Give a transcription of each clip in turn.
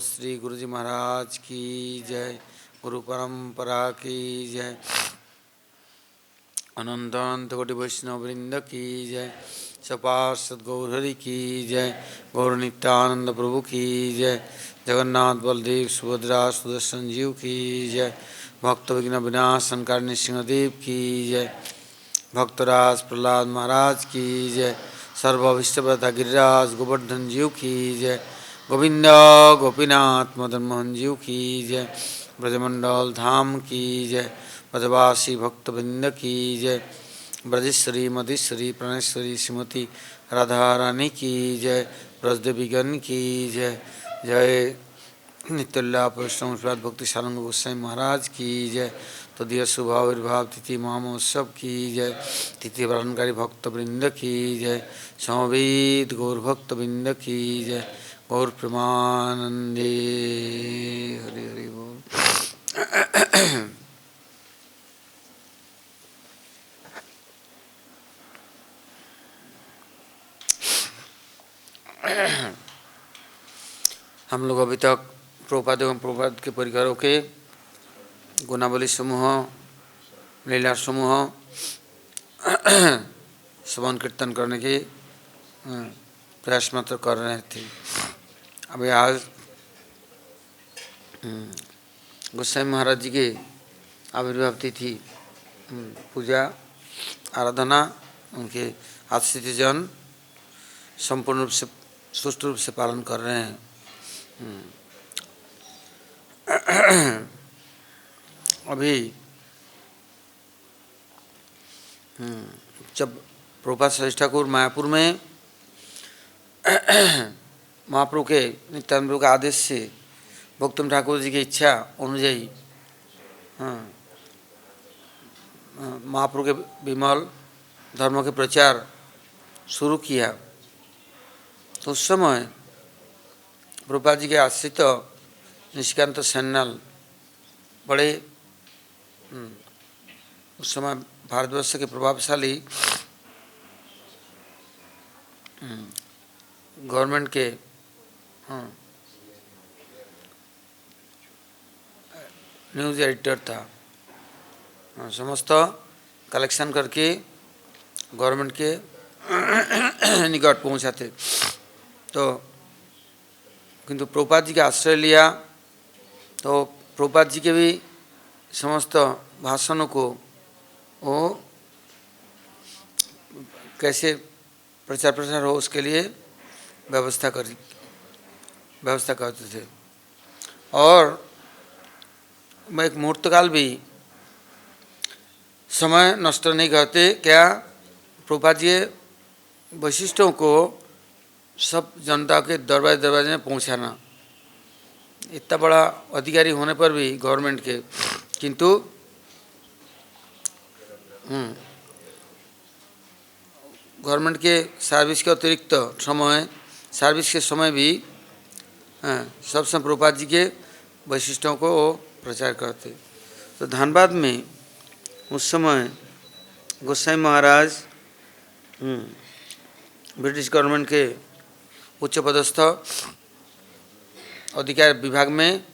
श्री गुरुजी महाराज की जय, गुरु परंपरा की जय, अनंत अनंत कोटि वैष्णव वृंद की जय, सपार्षद गौरहरि की जय, गौर नित्यानंद प्रभु की जय, जगन्नाथ बलदेव सुभद्रा सुदर्शन जीव की जय, भक्त विघ्न विनाशन कारणी सिंहदेव की जय, भक्तराज प्रहलाद महाराज की जय, सर्वविष्टव्रता गिरिराज गोवर्धन जीव की जय, गोविंद गोपीनाथ मदन मोहन जीव की जय, ब्रजमंडल धाम की जय, ब्रजवासी भक्तवृंद की जय, ब्रजेश्वरी मधेश्वरी प्रणेश्वरी श्रीमती राधा रानी की जय, ब्रजदेवीगण की जय, जय नित्योल्ला वैष्णव भक्ति सारंग गोस्वामी महाराज की जय, तदीय शुभाविर्भाव तिथि महामहोत्सव की जय, तिथि वर्णनकारी भक्तवृंद की जय, समवेत गौर भक्तवृंद की जय, गौर प्रेमानंदे हरि हरि बोल। हम लोग अभी तक प्रभुपाद एवं प्रभुपाद के परिवारों के गुणावली समूह, लीला समूह श्रवण कीर्तन करने के प्रयास मात्र कर रहे थे। अभी आज गोस्वामी महाराज जी के आविर्भाव तिथि पूजा आराधना उनके आश्रित जन संपूर्ण रूप से सुष्ठु रूप से पालन कर रहे हैं। अभी जब प्रभुपाद श्रेष्ठ ठाकुर मायापुर में महाप्रभु के नित्यानंद प्रभु के आदेश से भक्तम ठाकुर जी की इच्छा अनुयायी महाप्रभु के विमल धर्म के प्रचार शुरू किया, तो उस समय प्रभुपाद जी के आश्रित निशिकांत सन्याल बड़े उस समय भारतवर्ष के प्रभावशाली गवर्नमेंट के न्यूज़ एडिटर था। समस्त कलेक्शन करके गवर्नमेंट के निकट पहुंचाते। तो किंतु प्रभुपाद जी का आश्रय लिया तो प्रभुपाद जी के भी समस्त भाषणों को वो कैसे प्रचार प्रसार हो उसके लिए व्यवस्था करते थे। और मैं एक मुहूर्तकाल भी समय नष्ट नहीं करते, क्या प्रभुपाद जी वैशिष्टों को सब जनता के दरवाजे में पहुंचाना, इतना बड़ा अधिकारी होने पर भी गवर्नमेंट के, किंतु गवर्नमेंट के सर्विस के अतिरिक्त समय, सर्विस के समय भी सब समय प्रभुपाद जी के वैशिष्टों को प्रचार करते। तो धनबाद में उस समय गोस्वामी महाराज ब्रिटिश गवर्नमेंट के उच्च पदस्थ अधिकार विभाग में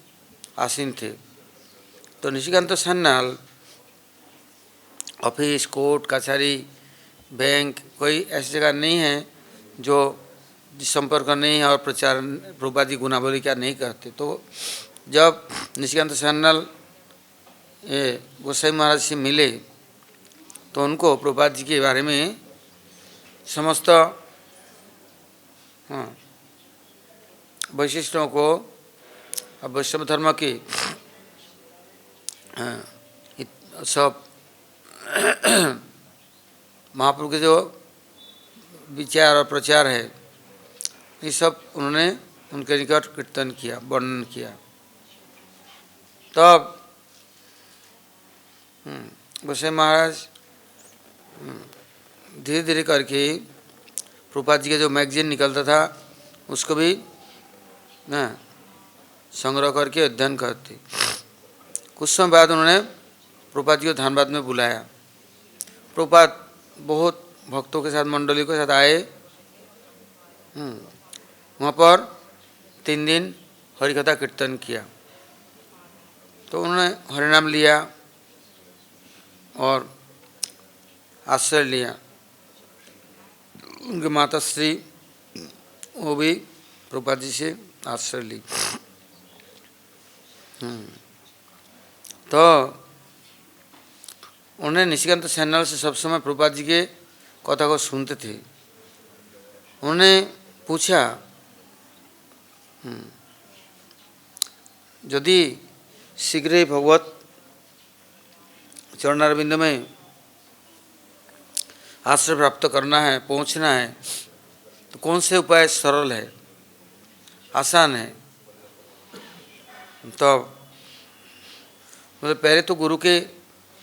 आसीन थे। तो निशिकांत सन्याल ऑफिस, कोर्ट, कचहरी, बैंक, कोई ऐसी जगह नहीं है जो संपर्क नहीं है और प्रचार प्रभुपाद जी गुणावली क्या नहीं करते। तो जब निशिकांत सन्याल गोस्वामी महाराज से मिले तो उनको प्रभुपाद जी के बारे में समस्त वैशिष्टों को, वैष्णव धर्म की सब महाप्रभु के जो विचार और प्रचार है, ये सब उन्होंने उनके निकट कीर्तन किया, वर्णन किया। तब गोस्वामी महाराज धीरे धीरे करके प्रभुपाद जी का जो मैगजीन निकलता था उसको भी संग्रह करके अध्ययन करते। कुछ समय बाद उन्होंने प्रभुपाद जी को धनबाद में बुलाया। प्रभुपाद बहुत भक्तों के साथ, मंडली के साथ आए। वहाँ पर 3 दिन हरिकथा कीर्तन किया। तो उन्होंने हरिनाम लिया और आश्रय लिया। उनके माता श्री वो भी प्रभुपाद जी से आश्रय ली। तो उन्हें निशिकांत सैन्याल से सब समय प्रभुपाद जी के कथा को सुनते थे। उन्होंने पूछा, यदि शीघ्र ही भगवत चरणारविंद में आश्रय प्राप्त करना है, पहुंचना है, तो कौन से उपाय सरल है, आसान है? तो मतलब पहले तो गुरु के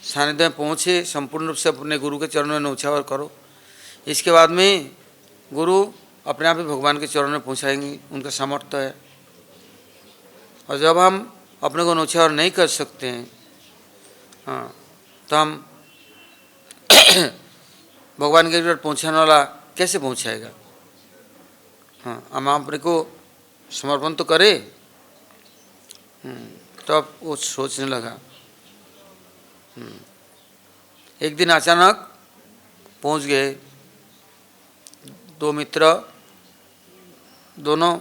सानिध्य में पहुँचे, संपूर्ण रूप से अपने गुरु के चरणों में न्योछावर करो। इसके बाद में गुरु अपने आप ही भगवान के चरणों में पहुँचाएंगे, उनका सामर्थ्य है। और जब हम अपने को न्योछावर नहीं कर सकते हैं, हाँ, तो हम भगवान के निकट पहुँचाने वाला कैसे पहुँचाएगा? हाँ, हम अपने को समर्पण तो करें। तो अब वो सोचने लगा। एक दिन अचानक पहुंच गए दो मित्र, दोनों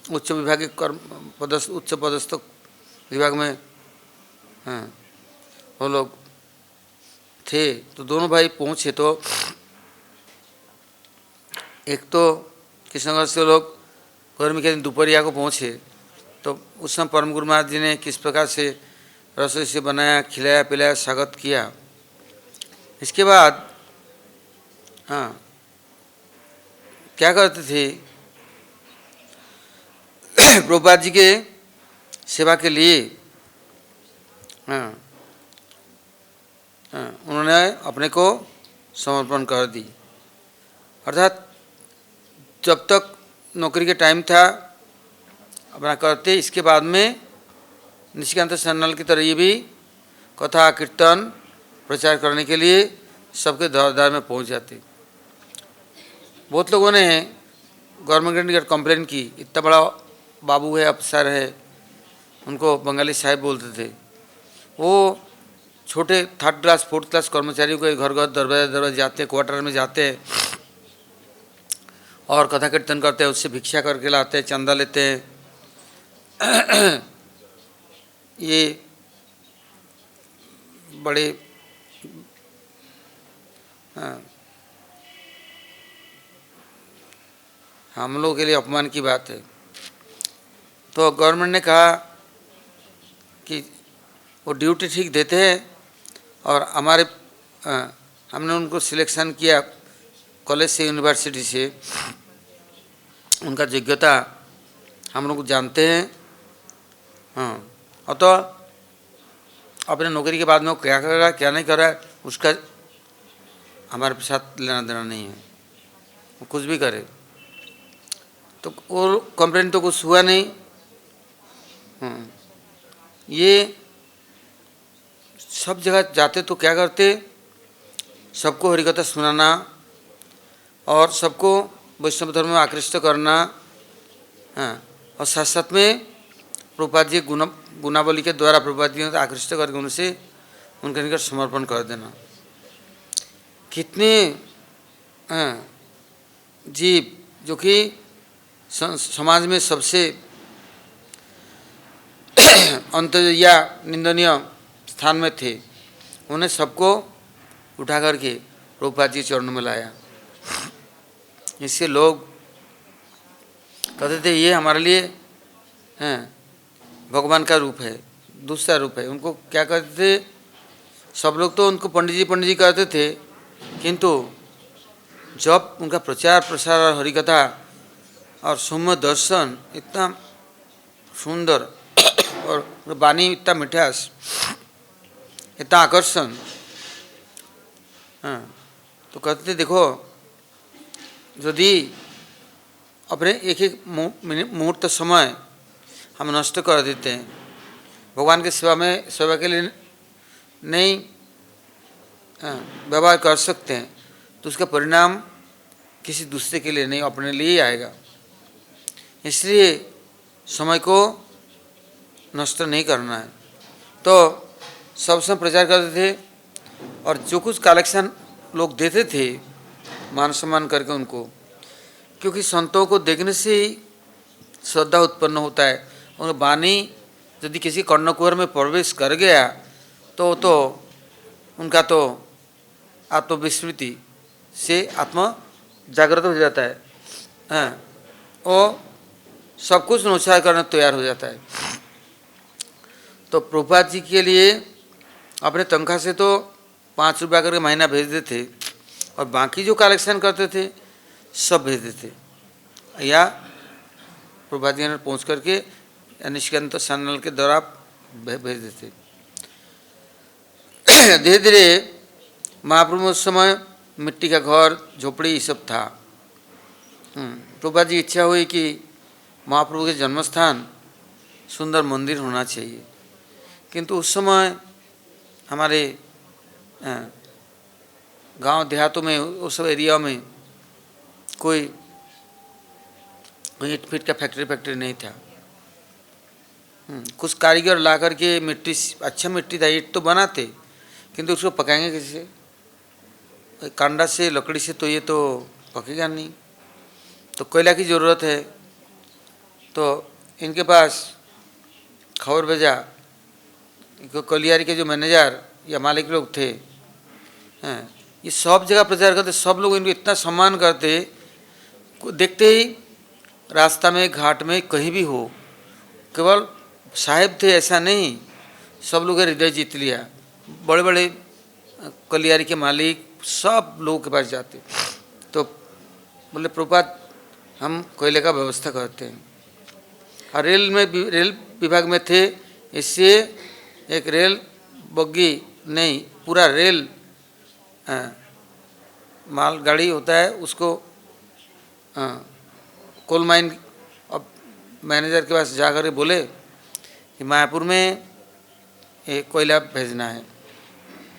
उच्च विभाग के उच्च पदस्थ विभाग में, हाँ, वो लोग थे। तो दोनों भाई पहुंचे। तो एक तो कृष्णनगर से लोग गर्मी के दिन दोपहरिया को पहुंचे। तो उस समय परम गुरु महाराज जी ने किस प्रकार से रसोई से बनाया, खिलाया पिलाया, स्वागत किया। इसके बाद हाँ, क्या करते थे, प्रभुपाद जी के सेवा के लिए उन्होंने अपने को समर्पण कर दी। अर्थात जब तक नौकरी के टाइम था अपना करते, इसके बाद में निशिकांत सैन्याल की तरह ये भी कथा कीर्तन प्रचार करने के लिए सबके द्वार द्वार में पहुंच जाते। बहुत लोगों ने गवर्नमेंट के निकट कंप्लेन की, इतना बड़ा बाबू है, अफसर है, उनको बंगाली साहब बोलते थे। वो छोटे 3rd क्लास 4th क्लास कर्मचारियों के घर घर दरवाजे दरवाजे जाते, क्वार्टर में जाते और कथा कीर्तन करते हैं, उससे भिक्षा करके लाते हैं, चंदा लेते हैं। ये बड़े हम लोगों के लिए अपमान की बात है। तो गवर्नमेंट ने कहा कि वो ड्यूटी ठीक देते हैं और हमारे हमने उनको सिलेक्शन किया कॉलेज से, यूनिवर्सिटी से, उनका योग्यता हम लोग जानते हैं। हाँ, और तो अपने नौकरी के बाद में वो क्या कर रहा है क्या नहीं कर रहा है उसका हमारे साथ लेना देना नहीं है, वो कुछ भी करे। तो वो कंप्लेन तो कुछ हुआ नहीं। ये सब जगह जाते तो क्या करते, सबको हरिकथा सुनाना और सबको वैष्णव धर्म में आकृष्ट करना, हाँ, और साथ साथ में प्रभुपाद जी गुणावली के द्वारा प्रभुपाद जी आकृष्ट करके उनसे उनके निकट समर्पण कर देना। कितने जीव जो कि समाज में सबसे अंतर्या निंदनीय स्थान में थे, उन्हें सबको उठा करके प्रभुपाद जी चरणों में लाया। इससे लोग कहते थे ये हमारे लिए भगवान का रूप है, दूसरा रूप है। उनको क्या कहते थे, सब लोग तो उनको पंडित जी कहते थे, किंतु जब उनका प्रचार प्रसार और हरिकथा और सौम्य दर्शन इतना सुंदर और वाणी इतना मिठास, इतना आकर्षण, तो कहते थे देखो यदि अपने एक एक मुहूर्त समय हम नष्ट कर देते हैं, भगवान की सेवा के लिए नहीं व्यवहार कर सकते हैं, तो उसका परिणाम किसी दूसरे के लिए नहीं अपने लिए ही आएगा। इसलिए समय को नष्ट नहीं करना है। तो सब समय प्रचार करते थे और जो कुछ कलेक्शन लोग देते थे मान सम्मान करके उनको, क्योंकि संतों को देखने से ही श्रद्धा उत्पन्न होता है। और वाणी यदि किसी कर्णकुहर में प्रवेश कर गया तो उनका तो आत्मविस्मृति से आत्मा जागृत हो जाता है। हाँ, वो सब कुछ नुकसान करने तैयार हो जाता है। तो प्रभुपाद जी के लिए अपने तनख्वाह से तो 5 रुपया करके महीना भेज देते और बाकी जो कलेक्शन करते थे सब भेज देते, या प्रभुपाद जी ने पहुँच करके निष्कंत चैनल के द्वारा भेज देते। धीरे धीरे महाप्रभु उस समय मिट्टी का घर, झोपड़ी ये सब था। प्रभुपाद जी इच्छा हुई कि महाप्रभु के जन्मस्थान सुंदर मंदिर होना चाहिए, किंतु उस समय हमारे गांव देहातों में, उस सब एरिया में कोई ईंट फीट का फैक्ट्री नहीं था। कुछ कारीगर ला करके मिट्टी, अच्छा मिट्टी था, ईंट तो बनाते, किंतु उसको पकाएंगे कैसे? कांडा से, लकड़ी से तो ये तो पकेगा नहीं, तो कोयला की ज़रूरत है। तो इनके पास खबर भेजा, कलियारी के जो मैनेजर या मालिक लोग थे, ये सब जगह प्रचार करते, सब लोग इनको इतना सम्मान करते, देखते ही रास्ता में, घाट में, कहीं भी हो, केवल साहेब थे ऐसा नहीं, सब लोग हृदय जीत लिया। बड़े बड़े कलियारी के मालिक सब लोगों के पास जाते, तो बोले प्रभुपाद हम कोयले का व्यवस्था करते हैं। और रेल विभाग में थे, इससे एक रेल बग्गी नहीं, पूरा रेल मालगाड़ी होता है, उसको कोल माइन। अब मैनेजर के पास जाकर बोले कि मायापुर में एक कोयला भेजना है,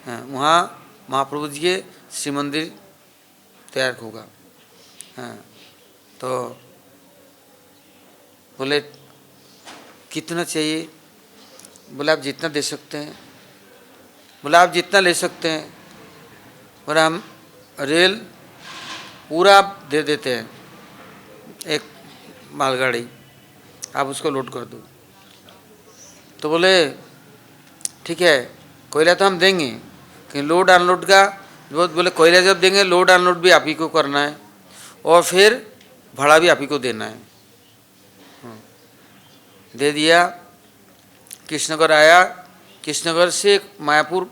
वहाँ महाप्रभु जी के श्री मंदिर तैयार होगा। तो बोले कितना चाहिए? बोले आप जितना दे सकते हैं। बोला आप जितना ले सकते हैं। बोला हम रेल पूरा दे देते हैं, एक मालगाड़ी, आप उसको लोड कर दो। तो बोले ठीक है, कोयला तो हम देंगे, कि लोड अनलोड का बोले कोयला जब देंगे लोड अनलोड भी आप ही को करना है और फिर भाड़ा भी आप ही को देना है। दे दिया। कृष्णनगर आया, कृष्णनगर से मायापुर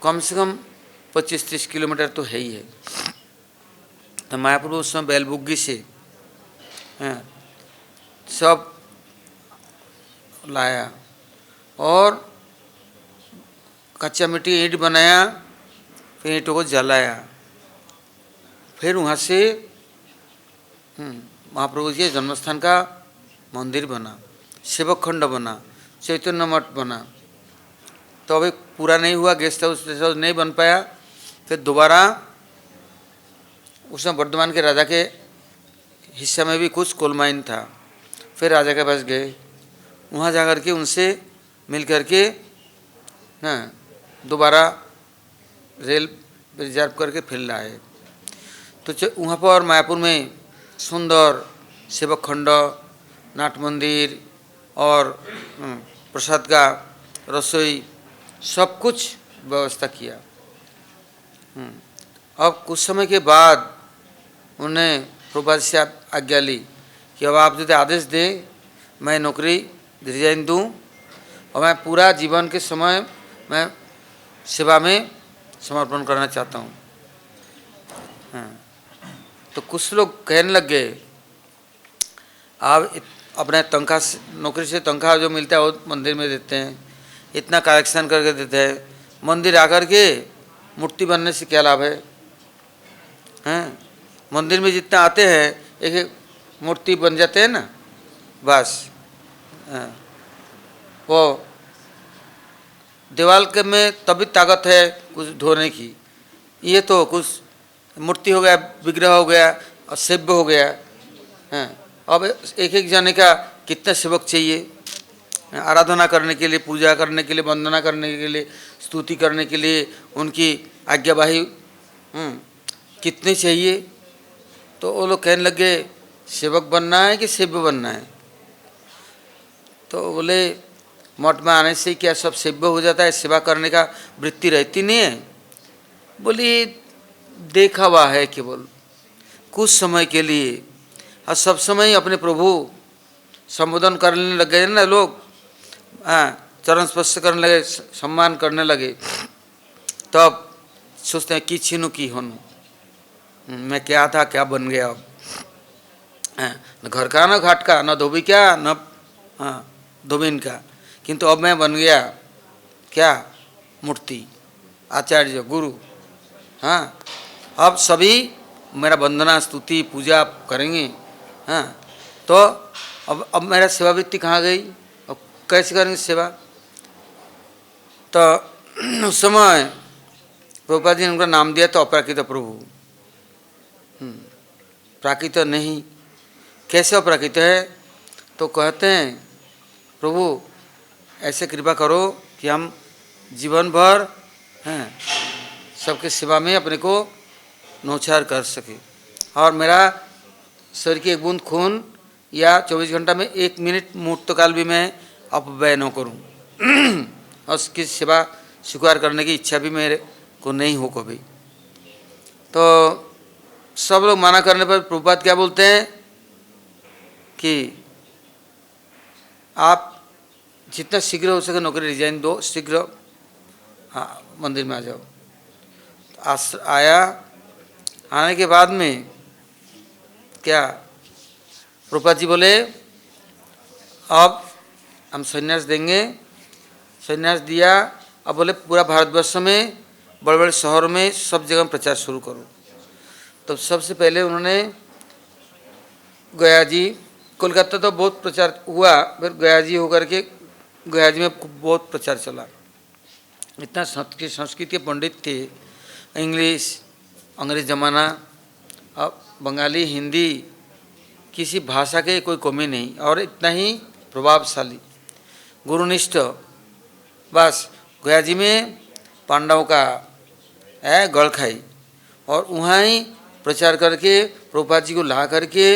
कम से कम 25-30 किलोमीटर तो है ही है। तो मायापुर उस समय बैलबुग्गी से सब लाया और कच्चा मिट्टी ईंट बनाया, फिर ईंटों को जलाया, फिर वहाँ से महाप्रभु जी के जन्मस्थान का मंदिर बना, सेवक खंड बना, चैतन्य मठ बना। तो अभी पूरा नहीं हुआ, गेस्ट हाउस नहीं बन पाया। फिर दोबारा उसमें वर्धमान के राजा के हिस्से में भी कुछ कोल माइन था। फिर राजा के पास गए, वहाँ जा कर के उनसे मिल कर के दोबारा रेल रिजर्व करके फिर लाए। तो वहाँ पर मायापुर में सुंदर सेवक खंड, नाट मंदिर और प्रसाद का रसोई सब कुछ व्यवस्था किया। अब कुछ समय के बाद उन्हें प्रभुपाद से आज्ञा ली कि अब आप यदि आदेश दें, मैं नौकरी रिजाइन दूँ और मैं पूरा जीवन के समय मैं सेवा में समर्पण करना चाहता हूँ। तो कुछ लोग कहने लग गए, आप अपने तनख्वाह, नौकरी से तनख्वाह जो मिलता है वो मंदिर में देते हैं, इतना कलेक्शन करके देते हैं, मंदिर आकर के मूर्ति बनने से क्या लाभ है? मंदिर में जितना आते हैं एक एक मूर्ति बन जाते हैं ना, बस। वो दीवाल के में तभी ताकत है कुछ ढोने की, ये तो कुछ मूर्ति हो गया, विग्रह हो गया और सेव्य हो गया। अब एक एक जने का कितने सेवक चाहिए आराधना करने के लिए, पूजा करने के लिए, वंदना करने के लिए, स्तुति करने के लिए, उनकी आज्ञावाही कितने चाहिए। तो वो लोग कहने लगे सेवक बनना है कि सेव्य बनना है। तो बोले मठ में आने से क्या सब सेव्य हो जाता है, सेवा करने का वृत्ति रहती नहीं है। बोली देखा हुआ है केवल कुछ समय के लिए, और सब समय अपने प्रभु संबोधन करने लगे ना लोग, चरण स्पर्श करने लगे, सम्मान करने लगे, तब सोचते हैं कि छीनू की होनू, मैं क्या था क्या बन गया अब, न घर का न घाट का, न धोबी का न धोबिन का, किंतु अब मैं बन गया क्या मूर्ति, आचार्य गुरु। हाँ, अब सभी मेरा वंदना स्तुति पूजा करेंगे। हाँ, तो अब मेरा सेवावृत्ति कहाँ गई, अब कैसे करेंगे सेवा। तो उस समय प्रभुपाद जी ने उनका नाम दिया तो अपराकृत प्रभु। प्राकृत नहीं, कैसे अपराकृत है, तो कहते हैं प्रभु ऐसे कृपा करो कि हम जीवन भर सबके सेवा में अपने को नौछार कर सके, और मेरा शरीर की एक बूंद खून या 24 घंटा में 1 मिनट मुहूर्त काल भी मैं अपव्यय न करूं, और उसकी सेवा स्वीकार करने की इच्छा भी मेरे को नहीं हो कभी। तो सब लोग मना करने पर प्रभुपाद क्या बोलते हैं कि आप जितना शीघ्र हो सके नौकरी रिजाइन दो, शीघ्र मंदिर में आ जाओ। आया, आने के बाद में क्या प्रभुपाद जी बोले अब हम संन्यास देंगे। संन्यास दिया, अब बोले पूरा भारतवर्ष में बड़े बड़े शहरों में सब जगह प्रचार शुरू करो। तो सबसे पहले उन्होंने गया जी, कोलकाता तो बहुत प्रचार हुआ, फिर गया जी होकर के गया जी में बहुत प्रचार चला। इतना संस्कृत के पंडित थे, इंग्लिश अंग्रेज जमाना, अब बंगाली हिंदी किसी भाषा के कोई कमी नहीं, और इतना ही प्रभावशाली गुरुनिष्ठ। बस गया जी में पांडवों का गढ़ खाई, और वहाँ ही प्रचार करके प्रभुपाद जी को ला करके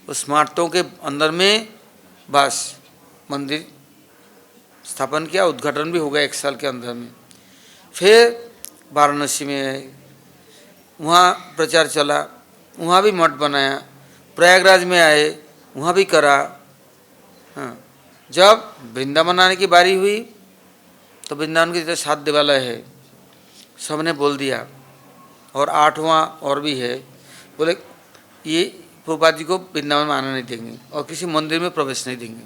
उस स्मारकों के अंदर में बस मंदिर स्थापन किया, उद्घाटन भी हो गया 1 साल के अंदर में। फिर वाराणसी में वहाँ प्रचार चला, वहाँ भी मठ बनाया। प्रयागराज में आए, वहाँ भी करा। हाँ, जब वृंदावन आने की बारी हुई तो वृंदावन के जितने 7 देवालय है सबने बोल दिया, और 8वां और भी है, बोले ये प्रभुपाद जी को वृंदावन में आना नहीं देंगे और किसी मंदिर में प्रवेश नहीं देंगे।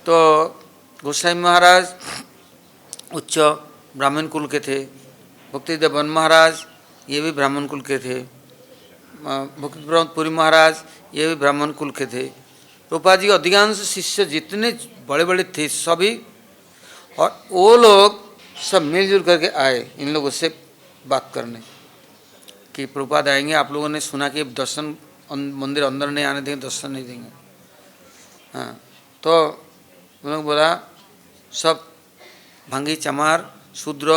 तो गोस्वामी महाराज उच्च ब्राह्मण कुल के थे, भक्तिदेवन महाराज ये भी ब्राह्मण कुल के थे, भक्ति पुरी महाराज ये भी ब्राह्मण कुल के थे। प्रभुपाद जी के अधिकांश शिष्य जितने बड़े बड़े थे सभी, और वो लोग सब मिलजुल करके आए इन लोगों से बात करने कि प्रभुपाद आएंगे, आप लोगों ने सुना कि दर्शन मंदिर अंदर नहीं आने देंगे, दर्शन नहीं देंगे। हाँ, तो उन लोग बोला सब भंगी चमार शूद्र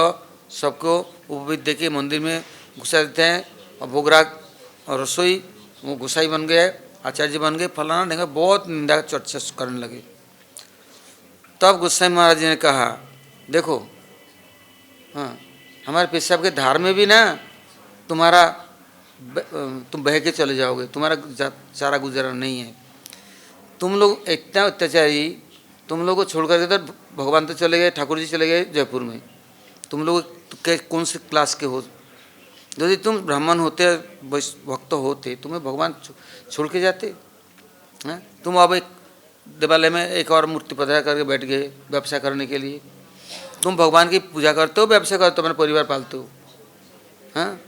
सबको उपवित दे के मंदिर में घुसा देते हैं, और भोगराग और रसोई वो गुसाई बन गए, आचार्य बन गए, फलाना ढेंगा, बहुत निंदा चर्चा करने लगे। तब गोस्वामी महाराज जी ने कहा देखो, हाँ हमारे पेशाब के धार में भी ना तुम्हारा तुम बह के चले जाओगे, तुम्हारा सारा गुजारा नहीं है। तुम लोग इतना अत्याचारी, तुम लोग को छोड़ करके तो भगवान तो चले गए, ठाकुर जी चले गए जयपुर में, तुम लोग कौन से क्लास के हो। यदि तुम ब्राह्मण होते, भक्त होते, तुम्हें भगवान छोड़ के जाते हैं। तुम अब एक देवालय में एक और मूर्ति प्रतिष्ठा करके बैठ गए व्यवसाय करने के लिए। तुम भगवान की पूजा करते हो, व्यवसाय करते हो, अपना परिवार पालते हो। हाँ,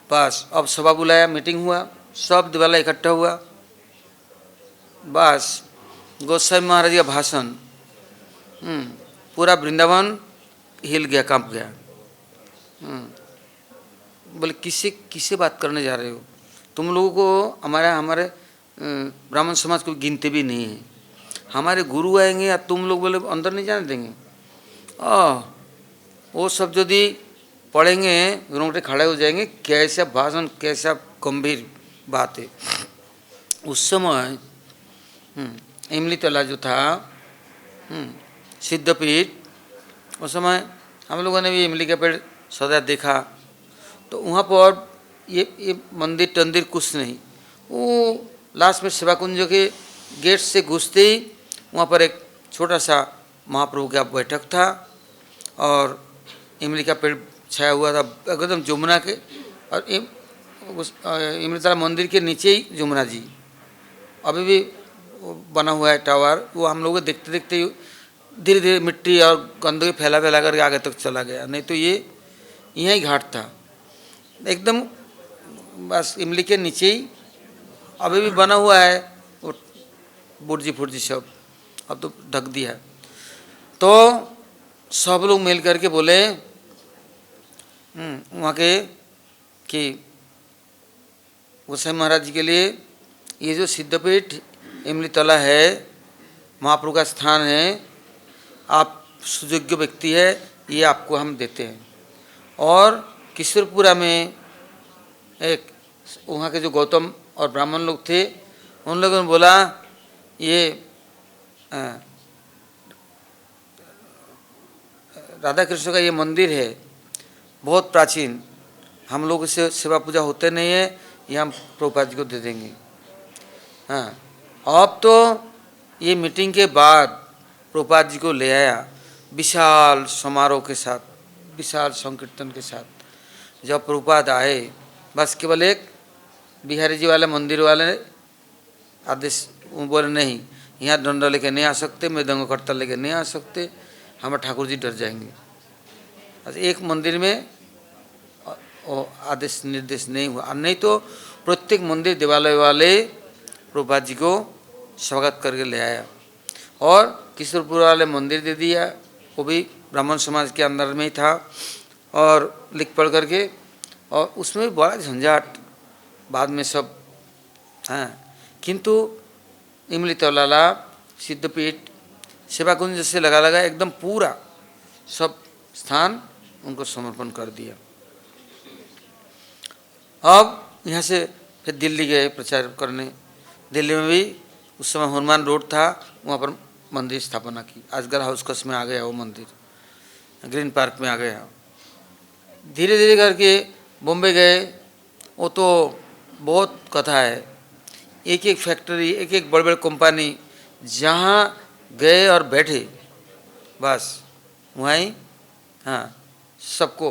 बस अब सभा बुलाया, मीटिंग हुआ, सब देवालय इकट्ठा हुआ। बस गोस्वामी महाराज का भाषण, पूरा वृंदावन हिल गया, कांप गया। बोले किससे बात करने जा रहे हो तुम लोगों को, हमारे ब्राह्मण समाज को गिनते भी नहीं है। हमारे गुरु आएंगे या तुम लोग बोले अंदर नहीं जाने देंगे। वो सब यदि पढ़ेंगे रोंगटे खड़े हो जाएंगे, कैसा भाषण, कैसा गंभीर बात है। उस समय इमली तला जो था सिद्धपीठ, उस समय हम लोगों ने भी इमली का पेड़ सदा देखा। तो वहाँ पर ये मंदिर टंदिर कुछ नहीं, वो लास्ट में सेवा कुंज के गेट से घुसते ही वहाँ पर एक छोटा सा महाप्रभु का बैठक था और इमली का पेड़ छाया हुआ था एकदम जमुना के, और इमली तला मंदिर के नीचे ही जमुना जी अभी भी बना हुआ है टावर। वो हम लोग देखते देखते धीरे धीरे मिट्टी और गंदगी फैला फैला करके आगे तक चला गया। नहीं तो ये यहीं घाट था एकदम, बस इमली के नीचे ही अभी भी बना हुआ है वो बुर्जी फुर्जी सब, अब तो ढक दिया। तो सब लोग मिल करके बोले वहाँ के कि गोसाई महाराज जी के लिए ये जो सिद्धपीठ इमली तला है, महाप्रभु का स्थान है, आप सुयोग्य व्यक्ति है, ये आपको हम देते हैं। और किशोरपुरा में एक वहाँ के जो गौतम और ब्राह्मण लोग थे, उन लोगों ने बोला ये राधा कृष्ण का ये मंदिर है बहुत प्राचीन, हम लोग इसे सेवा पूजा होते नहीं है, ये हम प्रभुपाद जी को दे देंगे। हाँ, अब तो ये मीटिंग के बाद प्रभुपाद जी को ले आया विशाल समारोह के साथ, विशाल संकीर्तन के साथ। जब प्रभुपाद आए, बस केवल एक बिहारी जी वाले मंदिर वाले आदेश बोले नहीं, यहाँ डंडा लेके नहीं आ सकते, मृदंग करता लेके नहीं आ सकते, हमारे ठाकुर जी डर जाएंगे। अच्छा, एक मंदिर में आदेश निर्देश नहीं हुआ, नहीं तो प्रत्येक मंदिर देवालय वाले प्रभुपाद जी को स्वागत करके ले आया और किशोरपुर वाले मंदिर दे दिया, वो भी ब्राह्मण समाज के अंदर में ही था, और लिख पढ़ करके, और उसमें भी बड़ा झंझाट बाद में सब। हाँ, किंतु इमली तला सिद्धपीठ सेवा कुंज से लगा लगा एकदम पूरा सब स्थान उनको समर्पण कर दिया। अब यहाँ से फिर दिल्ली गए प्रचार करने। दिल्ली में भी उस समय हनुमान रोड था, वहाँ पर मंदिर स्थापना की। आजगल हाउस कस में आ गया वो मंदिर, ग्रीन पार्क में आ गया। धीरे धीरे करके बॉम्बे गए, वो तो बहुत कथा है, एक एक फैक्ट्री, एक एक बड़े बड़े कंपनी, जहाँ गए और बैठे बस वहीं हाँ सबको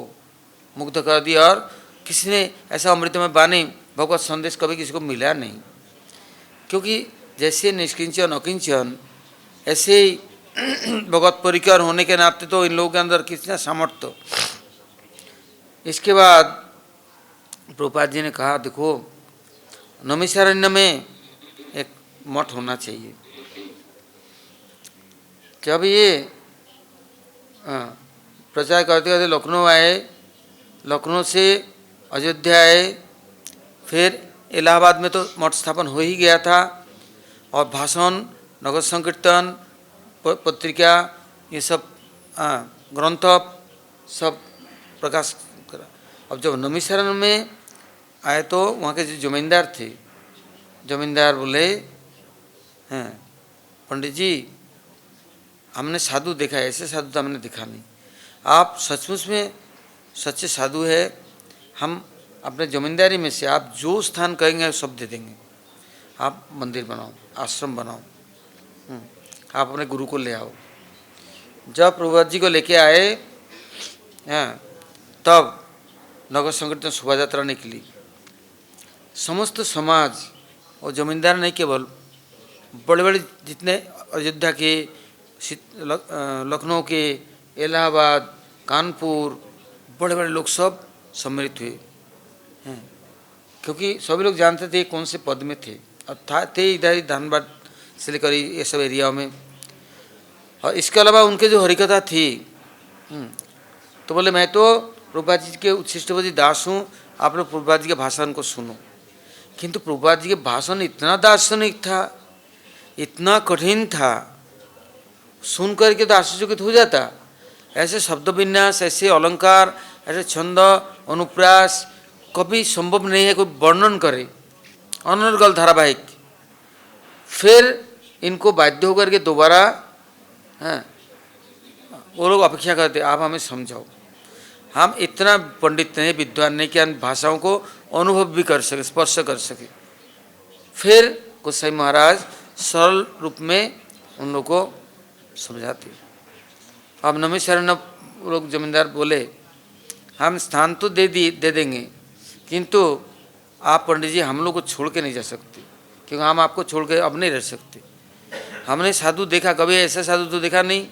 मुग्ध कर दिया। और किसी ने ऐसा अमृतमय बानी भगवत संदेश कभी किसी को मिला नहीं, क्योंकि जैसे निष्किंचन अकिंचन ऐसे ही भगवत परिकर होने के नाते तो इन लोगों के अंदर कितना सामर्थ्य। इसके बाद प्रभुपाद जी ने कहा, देखो नैमिषारण्य में एक मठ होना चाहिए। जब ये प्रचार करते करते लखनऊ आए, लखनऊ से अयोध्या आए, फिर इलाहाबाद में तो मठ स्थापन हो ही गया था, और भाषण, नगर संकीर्तन, पत्रिका, ये सब ग्रंथ सब प्रकाश करा। अब जब नैमिषारण्य में आए तो वहाँ के जो जमींदार थे, जमींदार बोले, हैं पंडित जी हमने साधु देखा है, ऐसे साधु तो हमने देखा नहीं, आप सचमुच में सच्चे साधु है, हम अपने जमींदारी में से आप जो स्थान कहेंगे सब दे देंगे, आप मंदिर बनाओ, आश्रम बनाओ, आप अपने गुरु को ले आओ। जब प्रभुपाद जी को लेके आए हैं, तब नगर संकीर्तन शोभा यात्रा निकली। समस्त समाज और जमींदार नहीं, केवल बड़े बड़े जितने अयोध्या के, लखनऊ के, इलाहाबाद, कानपुर, बड़े बड़े लोग सब सम्मिलित हुए हैं, क्योंकि सभी लोग जानते थे कौन से पद में थे, और थे इधर ही धनबाद से लेकर ये सब एरिया में। और इसके अलावा उनके जो हरिकथा थी, तो बोले मैं तो प्रभुपाद जी के उच्छिष्टपति दास हूँ, आप लोग प्रभुपाद जी के भाषण को सुनो। किंतु प्रभुपाद जी के भाषण इतना दार्शनिक था, इतना कठिन था, सुन करके तो आश्चर्यचकित हो जाता। ऐसे शब्द विन्यास, ऐसे अलंकार, ऐसे छंद अनुप्रास कभी संभव नहीं है कोई वर्णन करे, अनर्गल धारावाहिक। फिर इनको बाध्य होकर के दोबारा वो लोग अपेक्षा करते आप हमें समझाओ। हम इतना पंडित नहीं, विद्वान नहीं कि हम भाषाओं को अनुभव भी कर सके, स्पर्श कर सके। फिर गोसाई महाराज सरल रूप में उन लोगों को समझाते। अब नमी शरण लोग जमींदार बोले हम स्थान तो दे देंगे, किंतु आप पंडित जी हम लोग को छोड़ के नहीं जा सकते, क्योंकि हम आपको छोड़ के अब नहीं रह सकते। हमने साधु देखा, कभी ऐसा साधु तो देखा नहीं।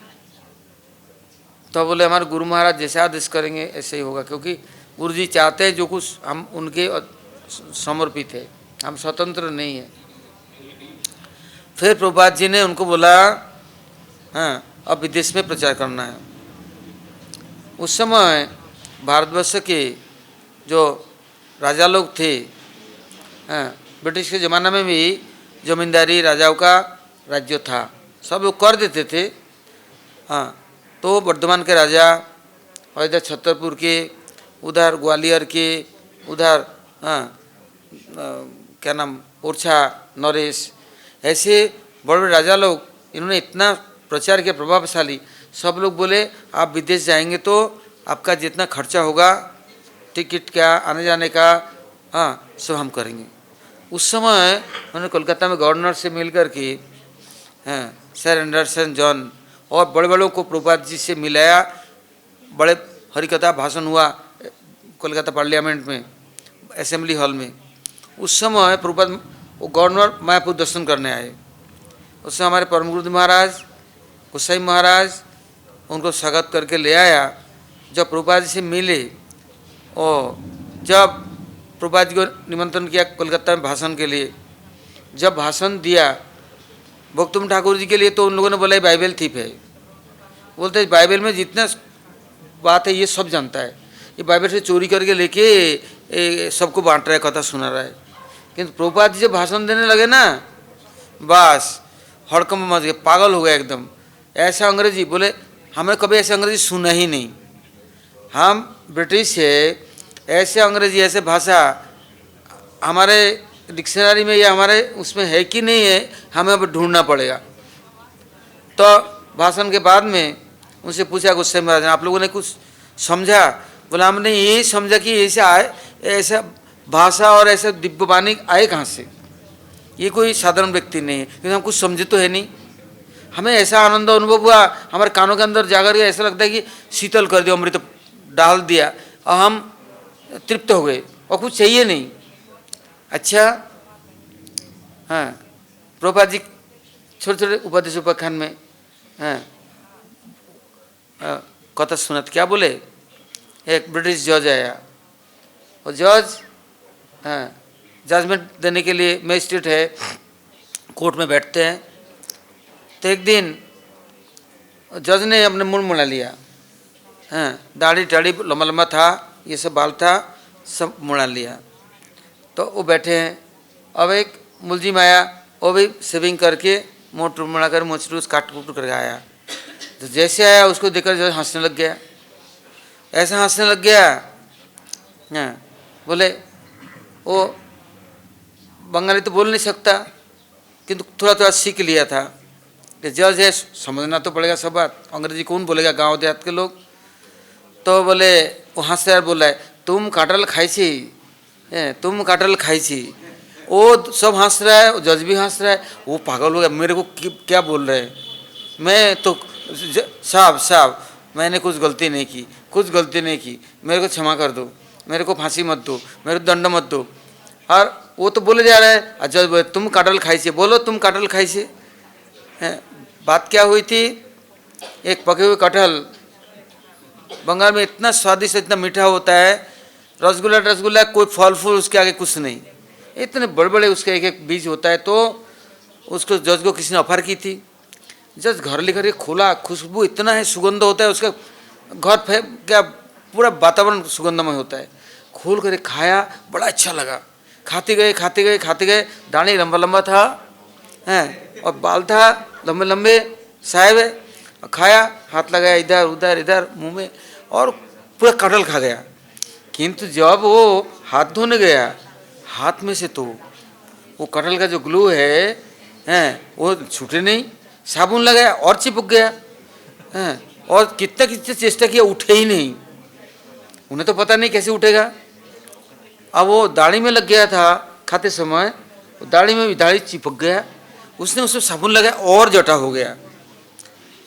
तो बोले हमारे गुरु महाराज जैसे आदेश करेंगे ऐसे ही होगा, क्योंकि गुरु जी चाहते हैं जो कुछ हम उनके समर्पित है, हम स्वतंत्र नहीं है। फिर प्रभुपाद जी ने उनको बोला हाँ अब विदेश में प्रचार करना है। उस समय भारतवर्ष के जो राजा लोग थे, ब्रिटिश के ज़माना में भी जमींदारी राजाओं का राज्य था, सब लोग कर देते थे। हाँ, तो वर्धमान के राजा और इधर छतरपुर के, उधर ग्वालियर के, उधर क्या नाम ओरछा नरेश, ऐसे बड़े बड़े राजा लोग, इन्होंने इतना प्रचार किया प्रभावशाली। सब लोग बोले आप विदेश जाएंगे तो आपका जितना खर्चा होगा, टिकट क्या आने जाने का, सब हम करेंगे। उस समय उन्होंने कोलकाता में गवर्नर से मिल कर के सर एंडरसन जॉन और बड़े बड़ों को प्रभुपाद जी से मिलाया। बड़े हरिकथा भाषण हुआ कोलकाता पार्लियामेंट में, असेंबली हॉल में। उस समय प्रभुपाद वो गवर्नर मायापुर दर्शन करने आए। उस समय हमारे परम गुरुदेव महाराज गोसाई महाराज उनको स्वागत करके ले आया। जब प्रभुपाद जी से मिले और जब प्रभुपाद जी को निमंत्रण किया कोलकाता में भाषण के लिए, जब भाषण दिया भक्तुम ठाकुर जी के लिए, तो उन लोगों ने बोला बाइबल थीप है। बोलते बाइबल में जितना बात है ये सब जानता है, ये बाइबल से चोरी करके लेके सबको बांट रहा है, कथा सुना रहा है। किंतु प्रभुपाद जी जब भाषण देने लगे ना, बस हड़कंप मच गए, पागल हो गए एकदम। ऐसा अंग्रेजी बोले हमें कभी ऐसे अंग्रेजी सुना ही नहीं, हम ब्रिटिश है, ऐसे अंग्रेजी ऐसे भाषा हमारे डिक्शनरी में या हमारे उसमें है कि नहीं है, हमें अब ढूंढना पड़ेगा। तो भाषण के बाद में उनसे पूछा गुस्से में आप लोगों ने कुछ समझा? बोला हमने ये समझा कि ऐसे आए, ऐसा भाषा और ऐसा दिव्यवाणी आए कहाँ से, ये कोई साधारण व्यक्ति नहीं है, क्योंकि हम कुछ समझे तो है नहीं। हमें ऐसा आनंद अनुभव हुआ, हमारे कानों के अंदर जाकर के ऐसा लगता है कि शीतल कर दिया, अमृत डाल दिया और हम तृप्त हो गए और कुछ चाहिए नहीं। अच्छा हाँ, प्रभुपाद जी छोटे छोटे उपदेश उपाख्यान में कथा सुनत क्या बोले, एक ब्रिटिश जज आया और जज जजमेंट देने के लिए मजिस्ट्रेट है, कोर्ट में बैठते हैं। तो एक दिन जज ने अपने मुंह मुड़ा लिया, दाढ़ी टाढ़ी लंबा लंबा था, ये सब बाल था, सब मुड़ा लिया। तो वो बैठे हैं। अब एक मुलजिम आया, वो भी सेविंग करके मोट मुड़ा कर मोचरूस काट कूट कर आया। तो जैसे आया उसको देखकर जज हंसने लग गया, ऐसा हंसने लग गया। बोले वो बंगाली तो बोल नहीं सकता, किंतु थोड़ा थोड़ा सीख लिया था कि जज है, समझना तो पड़ेगा सब बात, अंग्रेजी कौन बोलेगा गांव देहात के लोग। तो बोले वो हंसते यार बोल रहा है तुम काटल खाई छी, तुम काटल खाई छी। वो सब हंस रहा है, जज भी हंस रहा है। वो पागल हो गया, मेरे को क्या बोल रहे हैं, मैं तो साहब मैंने कुछ गलती नहीं की, कुछ गलती नहीं की, मेरे को क्षमा कर दो, मेरे को फांसी मत दो, मेरे को दंड मत दो। और वो तो बोले जा रहा है, जज बोले तुम काटल खाई से, बोलो तुम काटल खाई से। बात क्या हुई थी, एक पके हुए कटहल, बंगाल में इतना स्वादिष्ट इतना मीठा होता है, रसगुल्ला कोई फल फूल उसके आगे कुछ नहीं, इतने बड़े बड़े उसके एक एक बीज होता है। तो उसको जज को किसी ने ऑफर की थी, जज घर लेकर के खोला, खुशबू इतना है, सुगंध होता है उसका, घर क्या पूरा वातावरण सुगंधमय होता है। खोल कर खाया, बड़ा अच्छा लगा, खाते गए खाते गए खाते गए, दाढ़ी लंबा लंबा था हैं और बाल था लंबे लंबे साहब है, खाया, हाथ लगाया इधर उधर इधर मुंह में और पूरा कटहल खा गया। किंतु जब वो हाथ धोने गया, हाथ में से तो वो कटहल का जो ग्लू है हैं वो छूटे नहीं, साबुन लगाया और चिपक गया हैं, और कितना कितना चेष्टा किया उठे ही नहीं। उन्हें तो पता नहीं कैसे उठेगा। अब वो दाढ़ी में लग गया था खाते समय, दाढ़ी में भी दाढ़ी चिपक गया, उसने उसमें साबुन लगाया और जटा हो गया।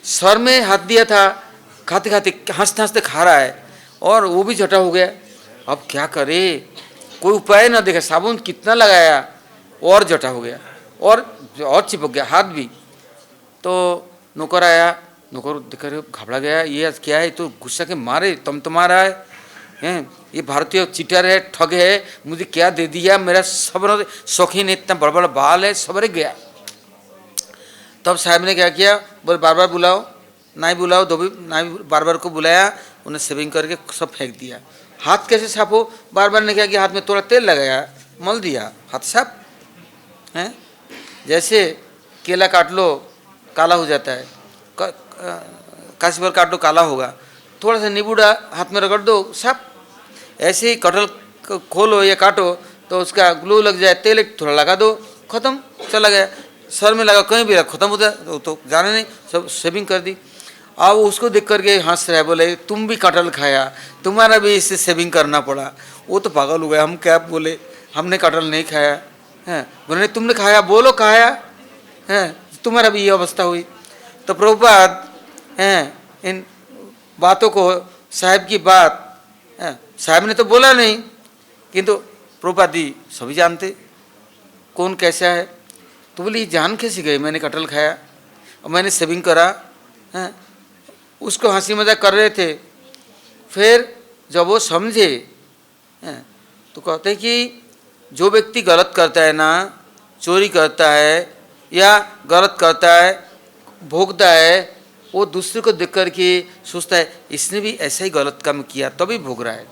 सर में हाथ दिया था, खाते खाते हंसते हंसते खा रहा है और वो भी जटा हो गया। अब क्या करे, कोई उपाय ना देखा, साबुन कितना लगाया और जटा हो गया और चिपक गया हाथ भी। तो नौकर आया, नौकर देखकर घबरा गया, ये आज क्या है, तो गुस्सा के मारे तमतमा रहा है हैं, ये भारतीय चीटर है, ठग है, मुझे क्या दे दिया, मेरा सब शौकीन, इतना बड़ा बड़ा बाल है, सब रह गया। तब साहब ने क्या किया, बोले बार बार बुलाओ, नाई बुलाओ, धोबी नाई बार बार को बुलाया, उन्हें सेविंग करके सब फेंक दिया। हाथ कैसे साफ हो, बार बार ने क्या किया, हाथ में थोड़ा तेल लगाया, मल दिया, हाथ साफ हैं। जैसे केला काट लो काला हो जाता है, काशी पर काट लो काला होगा, थोड़ा सा नींबू हाथ में रगड़ दो साफ। ऐसे ही कटहल खोलो या काटो तो उसका ग्लू लग जाए, तेल थोड़ा लगा दो, खत्म, चला गया। सर में लगा कहीं भी रखा, खत्म होता है, तो जाने नहीं, सब सेविंग कर दी। अब उसको देख करके हंस रहा है, बोले तुम भी कटहल खाया, तुम्हारा भी इससे सेविंग करना पड़ा। वो तो पागल हो गया, हम क्या बोले, हमने कटहल नहीं खाया है, बोले तुमने खाया, बोलो खाया है, तुम्हारा भी ये अवस्था हुई। तो प्रभुपाद हैं इन बातों को, साहब की बात साहब ने तो बोला नहीं, किंतु प्रभुपाद जी सभी जानते कौन कैसा है। तो बोले ये जान कैसे गए, मैंने कटहल खाया और मैंने सेविंग करा हैं। उसको हंसी मजाक कर रहे थे। फिर जब वो समझे हैं, तो कहते हैं कि जो व्यक्ति गलत करता है ना, चोरी करता है या गलत करता है, भोगता है, वो दूसरे को देख कर के सोचता है इसने भी ऐसा ही गलत काम किया तभी भोग रहा है।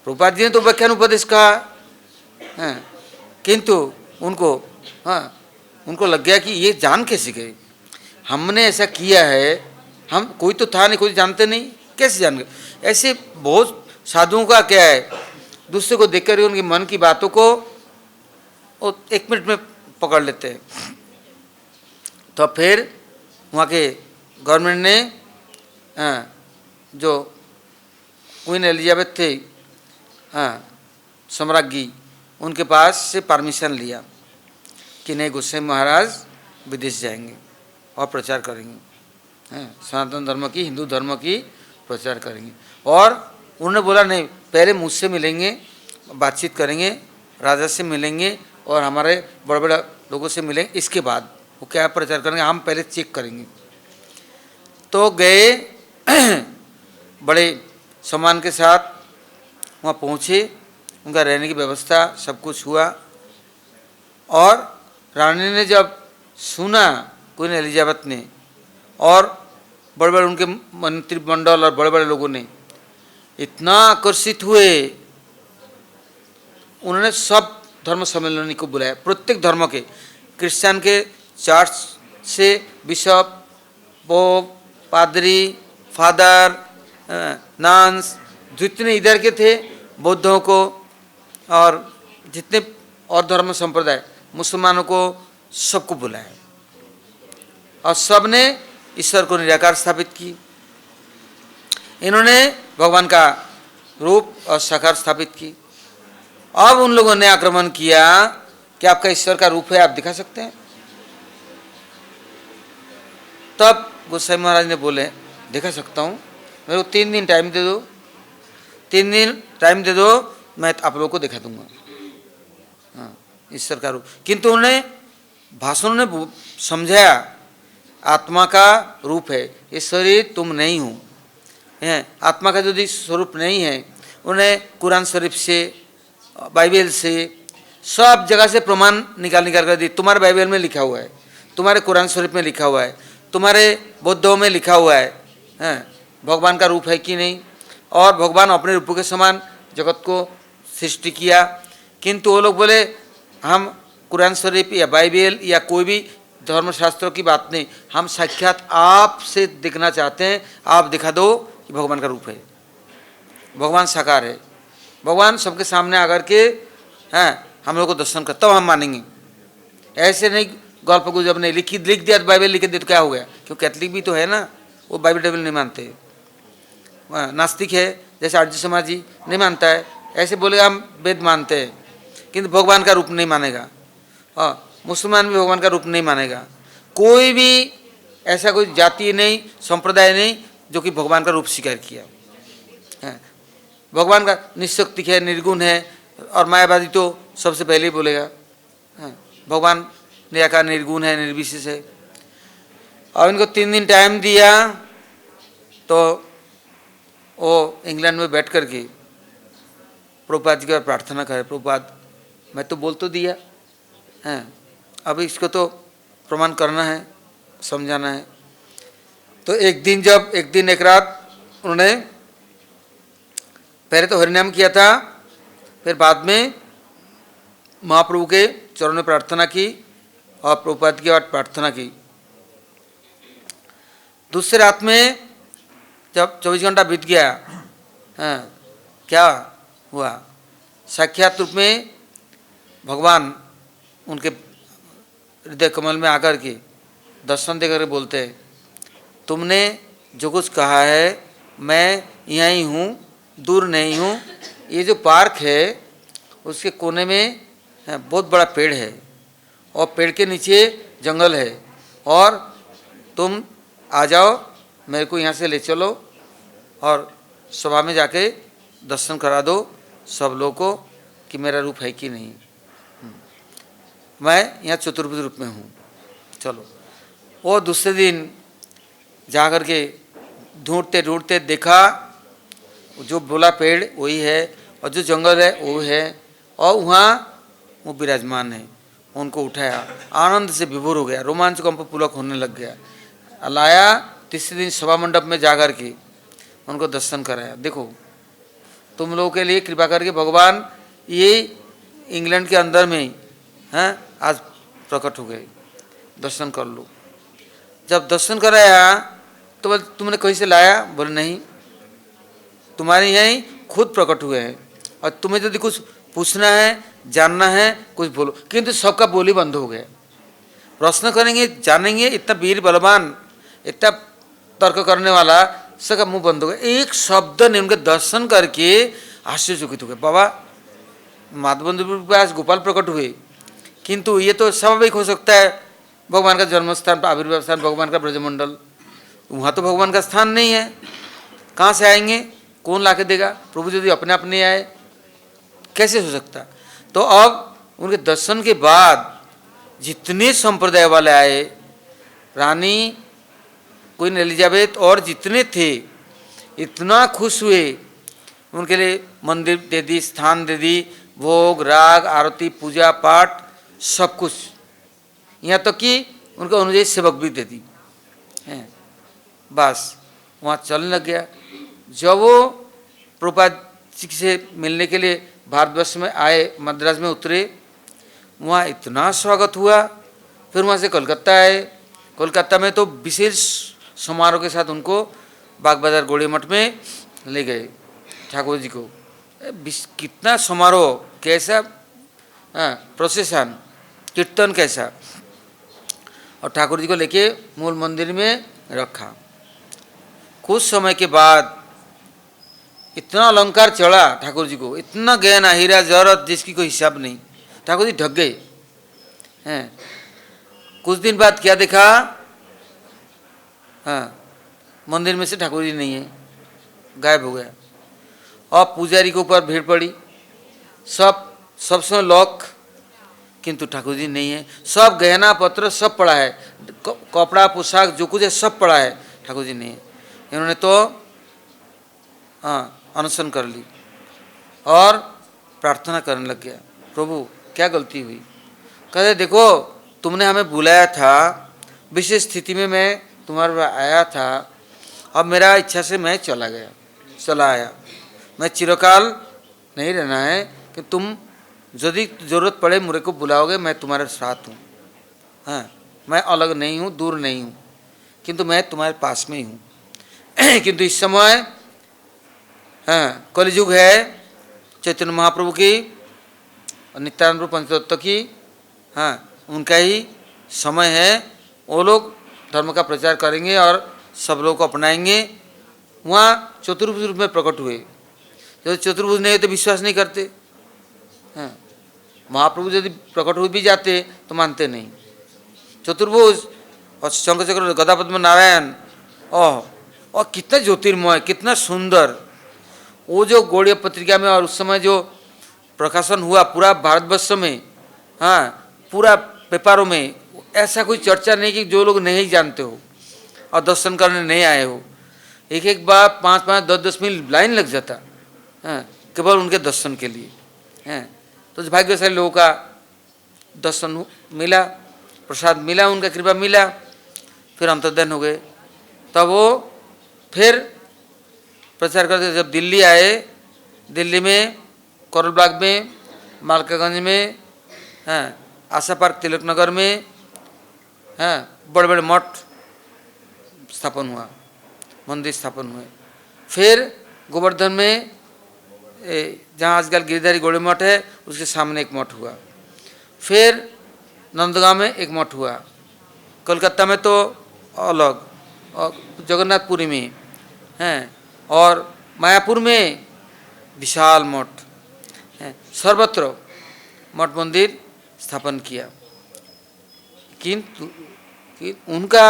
प्रभुपाद जी ने तो व्याख्यान उपदेश कहा हैं, किंतु उनको उनको लग गया कि ये जान कैसे गए, हमने ऐसा किया है, हम कोई तो था नहीं, कोई जानते नहीं, कैसे जान गए। ऐसे बहुत साधुओं का क्या है, दूसरे को देखकर ही उनके मन की बातों को वो 1 मिनट में पकड़ लेते हैं। तो फिर वहाँ के गवर्नमेंट ने जो क्वीन एलिजाबेथ थे सम्राज्ञी, उनके पास से परमिशन लिया कि नहीं गोस्वामी महाराज विदेश जाएंगे और प्रचार करेंगे, सनातन धर्म की, हिंदू धर्म की प्रचार करेंगे। और उन्होंने बोला नहीं, पहले मुझसे मिलेंगे, बातचीत करेंगे, राजा से मिलेंगे और हमारे बड़े बड़े लोगों से मिलेंगे, इसके बाद वो क्या प्रचार करेंगे, हम पहले चेक करेंगे। तो गए बड़े सम्मान के साथ वहाँ पहुँचे, उनका रहने की व्यवस्था सब कुछ हुआ। और रानी ने जब सुना, क्वीन एलिजाबेथ ने और बड़े बड़े उनके मंत्रिमंडल और बड़े बड़े लोगों ने इतना आकर्षित हुए, उन्होंने सब धर्म सम्मेलन को बुलाया, प्रत्येक धर्म के, क्रिश्चियन के चर्च से बिशप, पोप, पादरी, फादर, नन्स, जितने इधर के थे, बौद्धों को और जितने और धर्म संप्रदाय, मुसलमानों को, सबको बुलाया और सब ने ईश्वर को निराकार स्थापित की। इन्होंने भगवान का रूप और साकार स्थापित की। अब उन लोगों ने आक्रमण किया कि आपका ईश्वर का रूप है, आप दिखा सकते हैं। तब गोसाई महाराज ने बोले दिखा सकता हूँ, मेरे को 3 दिन टाइम दे दो, 3 दिन टाइम दे दो, मैं आप लोगों को दिखा दूंगा ईश्वर का रूप। किंतु उन्होंने भाषण ने समझाया आत्मा का रूप है, ये शरीर तुम नहीं हो, आत्मा का यदि स्वरूप नहीं है। उन्हें कुरान शरीफ से, बाइबल से, सब जगह से प्रमाण निकाल कर दी। तुम्हारे बाइबल में लिखा हुआ है, तुम्हारे कुरान शरीफ में लिखा हुआ है, तुम्हारे बौद्धों में लिखा हुआ है भगवान का रूप है कि नहीं, और भगवान अपने रूप के समान जगत को सृष्टि किया, किंतु वो लोग बोले हम कुरान शरीफ या बाइबल या कोई भी धर्मशास्त्रों की बात नहीं, हम साक्षात आपसे दिखना चाहते हैं, आप दिखा दो कि भगवान का रूप है, भगवान साकार है, भगवान सबके सामने आकर के हैं हम लोग को दर्शन कर, तब हम मानेंगे। ऐसे नहीं गल्प गुजब नहीं लिख दिया तो बाइबल लिख दिया तो क्या हो गया, क्यों कैथलिक भी तो है ना, वो बाइबल टाइबल नहीं मानते, नास्तिक है जैसे आर्य समाज जी नहीं मानता है, ऐसे बोलेगा हम वेद मानते हैं किंतु भगवान का रूप नहीं मानेगा। मुसलमान भी भगवान का रूप नहीं मानेगा। कोई भी ऐसा कोई जाति नहीं, संप्रदाय नहीं जो कि भगवान का रूप स्वीकार किया है। भगवान का निःशक्ति है, निर्गुण है, और मायावादी तो सबसे पहले ही बोलेगा भगवान निराकार निर्गुण है, निर्विशेष है। और इनको 3 दिन टाइम दिया तो वो इंग्लैंड में बैठ कर के प्रभुपाद जी की प्रार्थना करे, प्रभुपाद मैं तो बोल तो दिया हैं, अब इसको तो प्रमाण करना है, समझाना है। तो एक दिन एक रात उन्होंने पहले तो हरिनाम किया था, फिर बाद में महाप्रभु के चरणों में प्रार्थना की और प्रभुपाद की बात प्रार्थना की। दूसरे रात में जब 24 घंटा बीत गया, क्या हुआ, साक्षात रूप में भगवान उनके हृदय कमल में आकर के दर्शन देकर बोलते हैं, तुमने जो कुछ कहा है मैं यहीं हूँ, दूर नहीं हूँ। ये जो पार्क है उसके कोने में बहुत बड़ा पेड़ है और पेड़ के नीचे जंगल है, और तुम आ जाओ, मेरे को यहाँ से ले चलो और सभा में जाके दर्शन करा दो सब लोगों को कि मेरा रूप है कि नहीं, मैं यहाँ चतुर्भुज रूप में हूँ, चलो। वो दूसरे दिन जा कर के ढूंढते ढूंढते देखा, जो बोला पेड़ वही है और जो जंगल है वो है, और वहाँ वो विराजमान है। उनको उठाया, आनंद से विभोर हो गया, रोमांच कंप पुलक होने लग गया, लाया। तीसरे दिन सभा मंडप में जाकर के उनको दर्शन कराया, देखो तुम लोगों के लिए कृपा करके भगवान ये इंग्लैंड के अंदर में हैं आज प्रकट हो गए, दर्शन कर लो। जब दर्शन कराया तो बोले तुमने कहीं से लाया, बोले नहीं, तुम्हारे यहीं खुद प्रकट हुए हैं, और तुम्हें यदि कुछ पूछना है, जानना है, कुछ बोलो। किंतु सबका बोली बंद हो गया, प्रश्न करेंगे, जानेंगे, इतना वीर बलवान, इतना तर्क करने वाला, सबका मुंह बंद हो गया। एक शब्द ने उनके दर्शन करके आश्चर्यचकित हो गए, बाबा माधवबंधु के पास गोपाल प्रकट हुए, किंतु ये तो स्वाभाविक हो सकता है, भगवान का जन्म स्थान, आविर्भाव स्थान भगवान का ब्रजमंडल, वहाँ तो भगवान का स्थान नहीं है, कहाँ से आएंगे, कौन ला के देगा, प्रभु यदि अपने आप नहीं आए कैसे हो सकता। तो अब उनके दर्शन के बाद जितने संप्रदाय वाले आए, रानी क्वीन एलिजाबेथ और जितने थे, इतना खुश हुए, उनके लिए मंदिर दे दी, स्थान दे दी, भोग राग आरती पूजा पाठ सब कुछ, यहाँ तक कि उनको अनुयायी सेवक भी दे दी हैं। बस वहाँ चलने लग गया। जब वो प्रभुपाद जी से मिलने के लिए भारतवर्ष में आए, मद्रास में उतरे, वहाँ इतना स्वागत हुआ। फिर वहाँ से कलकत्ता आए, कोलकाता में तो विशेष समारोह के साथ उनको बाग बाजार गौड़ी मठ में ले गए ठाकुर जी को। कितना समारोह, कैसा प्रोसेसन, कीर्तन कैसा, और ठाकुर जी को लेके मूल मंदिर में रखा। कुछ समय के बाद इतना अलंकार चढ़ा ठाकुर जी को, इतना गहना हीरा जौहरत जिसकी कोई हिसाब नहीं, ठाकुर जी ढक गए हैं। कुछ दिन बाद क्या देखा, मंदिर में से ठाकुर जी नहीं है, गायब हो गया। और पुजारी के ऊपर भीड़ पड़ी, सब समय लॉक, किंतु ठाकुर जी नहीं है। सब गहना पत्र सब पड़ा है, कपड़ा पोशाक जो कुछ है सब पड़ा है, ठाकुर जी नहीं है। इन्होंने तो अनशन कर ली और प्रार्थना करने लग गया, प्रभु क्या गलती हुई। कहते देखो तुमने हमें बुलाया था, विशेष स्थिति में मैं तुम्हारे पास आया था, अब मेरा इच्छा से मैं चला आया, मैं चिरकाल नहीं रहना है कि तुम यदि जरूरत पड़े मुझे को बुलाओगे, मैं तुम्हारे साथ हूँ। हाँ, मैं अलग नहीं हूँ, दूर नहीं हूँ, किंतु मैं तुम्हारे पास में ही हूँ। किंतु इस समय हाँ कलयुग है, चैतन्य महाप्रभु की और नित्यानंद प्रभु पंचतत्व की, हाँ उनका ही समय है। वो लोग धर्म का प्रचार करेंगे और सब लोग को अपनाएंगे। वहाँ चतुर्भुज रूप में प्रकट हुए। जो चतुर्भुज नहीं होते विश्वास नहीं करते। हाँ, महाप्रभु यदि प्रकट हो भी जाते तो मानते नहीं। चतुर्भुज और शंख चक्र गदा पद्म नारायण, और कितना ज्योतिर्मय, कितना सुंदर। वो जो गौड़ीय पत्रिका में और उस समय जो प्रकाशन हुआ पूरा भारतवर्ष में, हाँ पूरा पेपरों में, ऐसा कोई चर्चा नहीं कि जो लोग नहीं जानते हो और दर्शन करने नहीं आए हो। एक एक बार 5-5, 10-10 मिनट लाइन लग जाता, हाँ केवल उनके दर्शन के लिए। हैं तो भाग्यशाली लोगों का दर्शन मिला, प्रसाद मिला, उनका कृपा मिला। फिर अंतर्धान हो गए। तब वो फिर प्रचार करते। जब दिल्ली आए, दिल्ली में करोल बाग में, मालकागंज में, हाँ आशा पार्क तिलक नगर में, हाँ बड़े बड़े मठ स्थापन हुआ, मंदिर स्थापन हुए। फिर गोवर्धन में, जहाँ आजकल गिरधारी गौड़ी मठ है, उसके सामने एक मठ हुआ। फिर नंदगांव में एक मठ हुआ। कोलकाता में तो अलग, और जगन्नाथपुरी में हैं, और मायापुर में विशाल मठ हैं। सर्वत्र मठ मंदिर स्थापन किया। किंतु उनका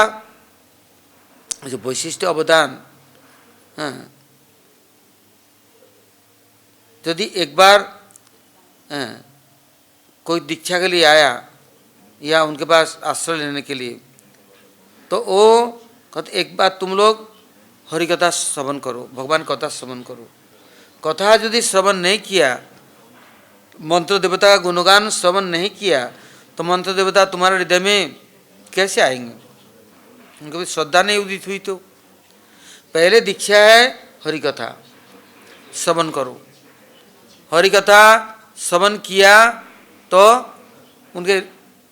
जो वैशिष्ट अवदान, हाँ यदि एक बार कोई दीक्षा के लिए आया या उनके पास आश्रय लेने के लिए, तो वो कहते एक बार तुम लोग हरि कथा श्रवण करो, भगवान कथा श्रवण करो। कथा यदि श्रवण नहीं किया, मंत्र देवता का गुणगान श्रवण नहीं किया, तो मंत्र देवता तुम्हारे हृदय में कैसे आएंगे? उनके भी श्रद्धा नहीं उदित हुई। तो पहले दीक्षा है हरि कथा श्रवण करो। हरि कथा श्रवण किया तो उनके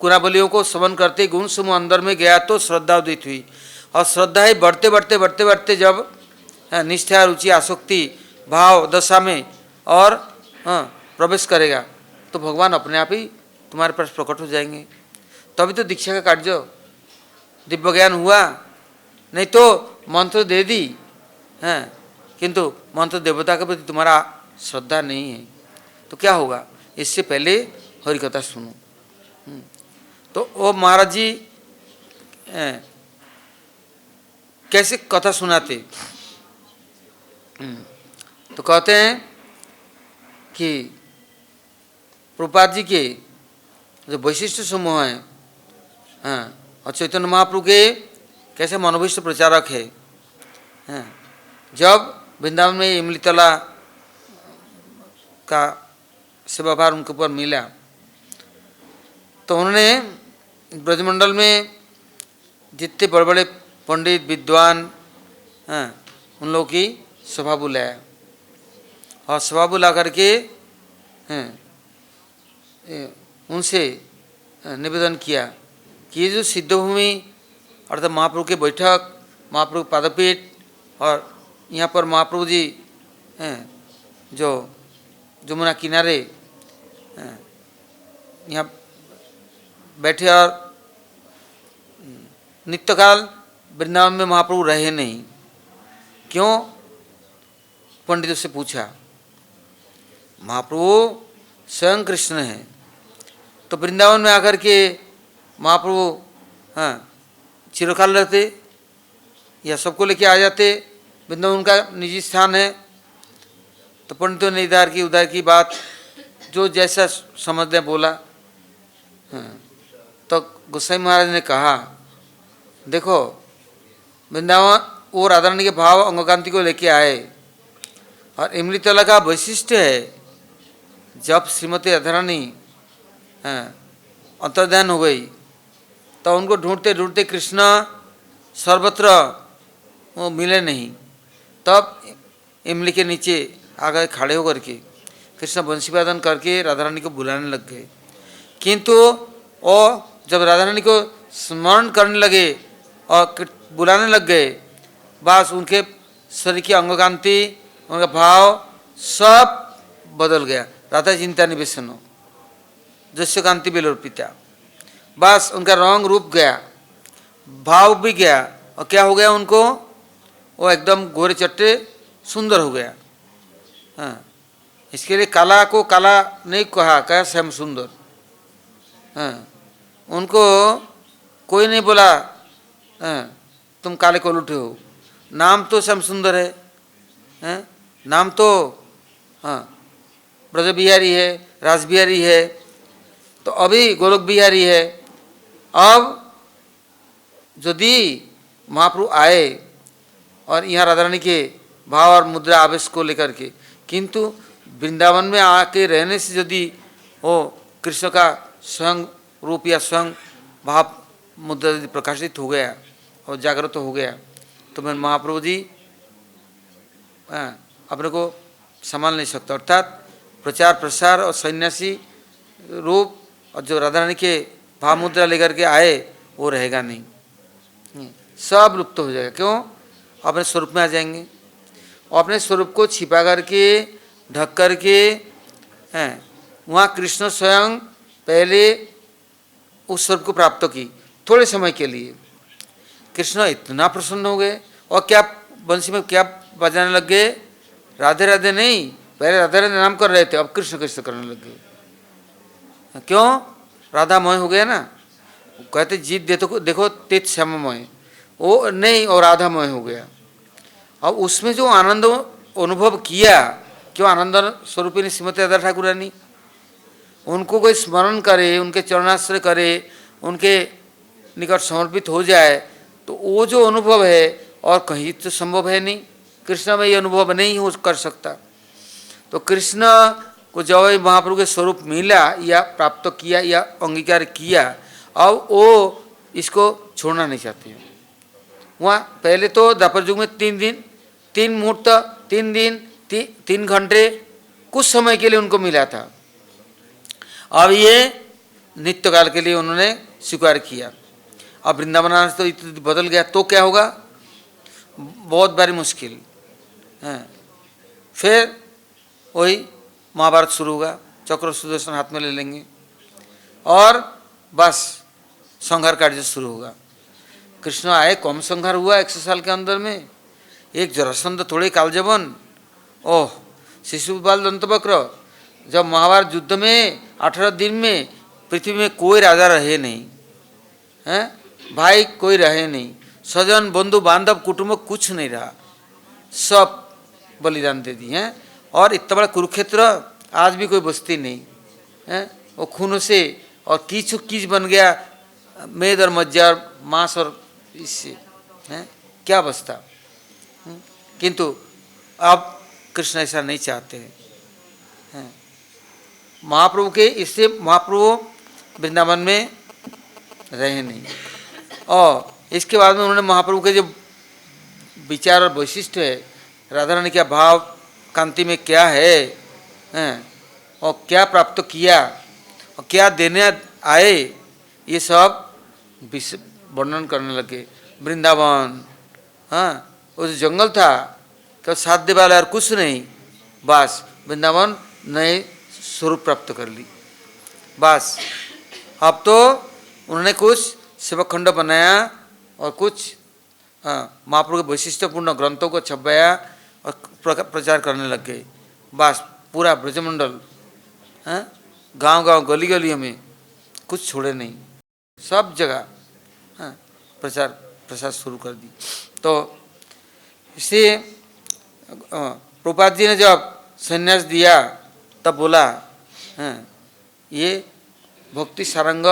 गुणावलियों को श्रवण करते गुण समूह अंदर में गया तो श्रद्धा उदित हुई। और श्रद्धा ही बढ़ते बढ़ते बढ़ते बढ़ते जब निष्ठा, रुचि, आसक्ति भाव दशा में और प्रवेश करेगा, तो भगवान अपने आप ही तुम्हारे पास प्रकट हो जाएंगे। तभी तो दीक्षा का कार्य दिव्य ज्ञान हुआ। नहीं तो मंत्र दे दी हैं, किंतु मंत्र देवता के प्रति तुम्हारा श्रद्धा नहीं है, तो क्या होगा? इससे पहले हरि कथा सुनो। तो वो महाराज जी कैसे कथा सुनाते? तो कहते हैं कि प्रभुपाद जी के जो वैशिष्ट समूह हैं, हाँ, और चैतन्य महाप्रभु के कैसे मनोभीष्ट प्रचारक है। हाँ, जब वृंदावन में इमलीतला का सेवाभार उनके ऊपर मिला, तो उन्होंने ब्रजमंडल में जितने बड़े बड़े पंडित विद्वान, हाँ, उन लोगों की सभा बुलाया। और सभा बुला करके उनसे निवेदन किया कि ये जो सिद्धभूमि अर्थात महाप्रभु के बैठक, महाप्रभु पादपीठ, और यहाँ पर महाप्रभु जी जो जमुना किनारे यहाँ बैठे, और नित्यकाल वृंदावन में महाप्रभु रहे नहीं। क्यों? पंडितों से पूछा। महाप्रभु स्वयं कृष्ण हैं, तो वृंदावन में आकर के महाप्रभु चिरकाल रहते या सबको लेके आ जाते। वृंदावन उनका निजी स्थान है। तो पंडितों ने इधर की उधर की बात जो जैसा समझने बोला। तो गोसाई महाराज ने कहा, देखो वृंदावन वो राधारानी के भाव अंगकांति को लेके आए, और इमलीतला का वैशिष्ट्य है, जब श्रीमती राधारानी अंतर्ध्यान हो गई तो उनको ढूंढते ढूंढते कृष्ण सर्वत्र वो मिले नहीं। तब इमली के नीचे आ गए खड़े होकर के, कृष्ण बंसी वादन करके राधा रानी को बुलाने लग गए। किंतु वो जब राधा रानी को स्मरण करने लगे और बुलाने लग गए, बस उनके शरीर की अंगकांति, उनका भाव सब बदल गया। राधा चिंता निवेशनो जस्य कांति बेलोर्पिता, बस उनका रंग रूप गया, भाव भी गया, और क्या हो गया उनको, वो एकदम गोरे चट्टे सुंदर हो गया। हाँ, इसके लिए काला को काला नहीं कहा श्याम सुंदर। हाँ, उनको कोई नहीं बोला हाँ, तुम काले को लुटे हो, नाम तो श्याम सुंदर है। हाँ, नाम तो हाँ ब्रज बिहारी है, राज बिहारी है, तो अभी गोलोक बिहारी है। अब यदि महाप्रभु आए और यहाँ राधा रानी के भाव और मुद्रा आवेश को लेकर के, किंतु वृंदावन में आके रहने से यदि वो कृष्ण का स्वयं रूप या स्वयं भाव मुद्रा यदि प्रकाशित हो गया और जागृत हो गया, तो मैं महाप्रभु जी अपने को संभाल नहीं सकता। अर्थात प्रचार प्रसार और सन्यासी रूप और जो राधा रानी के भाव मुद्रा लेकर के आए वो रहेगा नहीं, सब लुप्त हो जाएगा। क्यों? अपने स्वरूप में आ जाएंगे, और अपने स्वरूप को छिपा करके ढक करके हैं। वहाँ कृष्ण स्वयं पहले उस स्वरूप को प्राप्त की, थोड़े समय के लिए कृष्ण इतना प्रसन्न हो गए, और क्या बंसी में क्या बजाने लग गए, राधे राधे नहीं, पहले राधे राधे नाम कर रहे थे, अब कृष्ण कृष्ण करने लग गए। क्यों? राधामय हो गया ना। कहते जीत देखो तीत श्याममय, वो नहीं और राधामय हो गया। अब उसमें जो आनंद अनुभव किया, क्यों आनंद स्वरूपिणी श्रीमती राधा ठाकुरानी, उनको कोई स्मरण करे, उनके चरणाश्रय करे, उनके निकट समर्पित हो जाए, तो वो जो अनुभव है और कहीं तो संभव है नहीं, कृष्ण में ये अनुभव नहीं हो कर सकता। तो कृष्ण को जब महाप्रभु के स्वरूप मिला या प्राप्त किया या अंगीकार किया, अब वो इसको छोड़ना नहीं चाहते हैं। वहाँ पहले तो द्वापर युग में 3 दिन 3 मुहूर्त 3 दिन 3 घंटे कुछ समय के लिए उनको मिला था। अब ये नित्य काल के लिए उन्होंने स्वीकार किया। अब वृंदावन तो बदल गया तो क्या होगा, बहुत बारी मुश्किल है। फिर वही महाभारत शुरू होगा, चक्र सुदर्शन हाथ में ले लेंगे और बस संहार कार्य शुरू होगा। कृष्ण आए, कम संहार हुआ 100 साल के अंदर में, एक जरासंध थोड़े कालजबन, ओह शिशुपाल दंतवक्र। जब महाभारत युद्ध में 18 दिन में पृथ्वी में कोई राजा रहे नहीं हैं, भाई कोई रहे नहीं, स्वजन बंधु बांधव कुटुंब कुछ नहीं रहा, सब बलिदान दे दिए हैं। और इतना बड़ा कुरुक्षेत्र आज भी कोई बस्ती नहीं है, वो खूनों से और कीच कीच बन गया, मेद और मज्जा और मांस और इससे हैं क्या बसता। किंतु अब कृष्ण ऐसा नहीं चाहते हैं। महाप्रभु के इससे महाप्रभु वृंदावन में रहे नहीं, और इसके बाद में उन्होंने महाप्रभु के जो विचार और वैशिष्ट है, राधा रानी का भाव कांति में क्या है और क्या प्राप्त किया और क्या देने आए, ये सब वर्णन करने लगे। वृंदावन हाँ वो जो जंगल था क्या साध्य वाला और कुछ नहीं, बस वृंदावन नए स्वरूप प्राप्त कर ली। बस अब तो उन्होंने कुछ सेवकखंड बनाया और कुछ महाप्रभु के वैशिष्टपूर्ण ग्रंथों को छपवाया और प्रचार करने लग गए। बस पूरा ब्रजमंडल गांव-गांव गली गलियों में कुछ छोड़े नहीं, सब जगह प्रचार प्रसार शुरू कर दी। तो इसलिए प्रभुपाद जी ने जब संन्यास दिया तब बोला ये भक्ति सारंग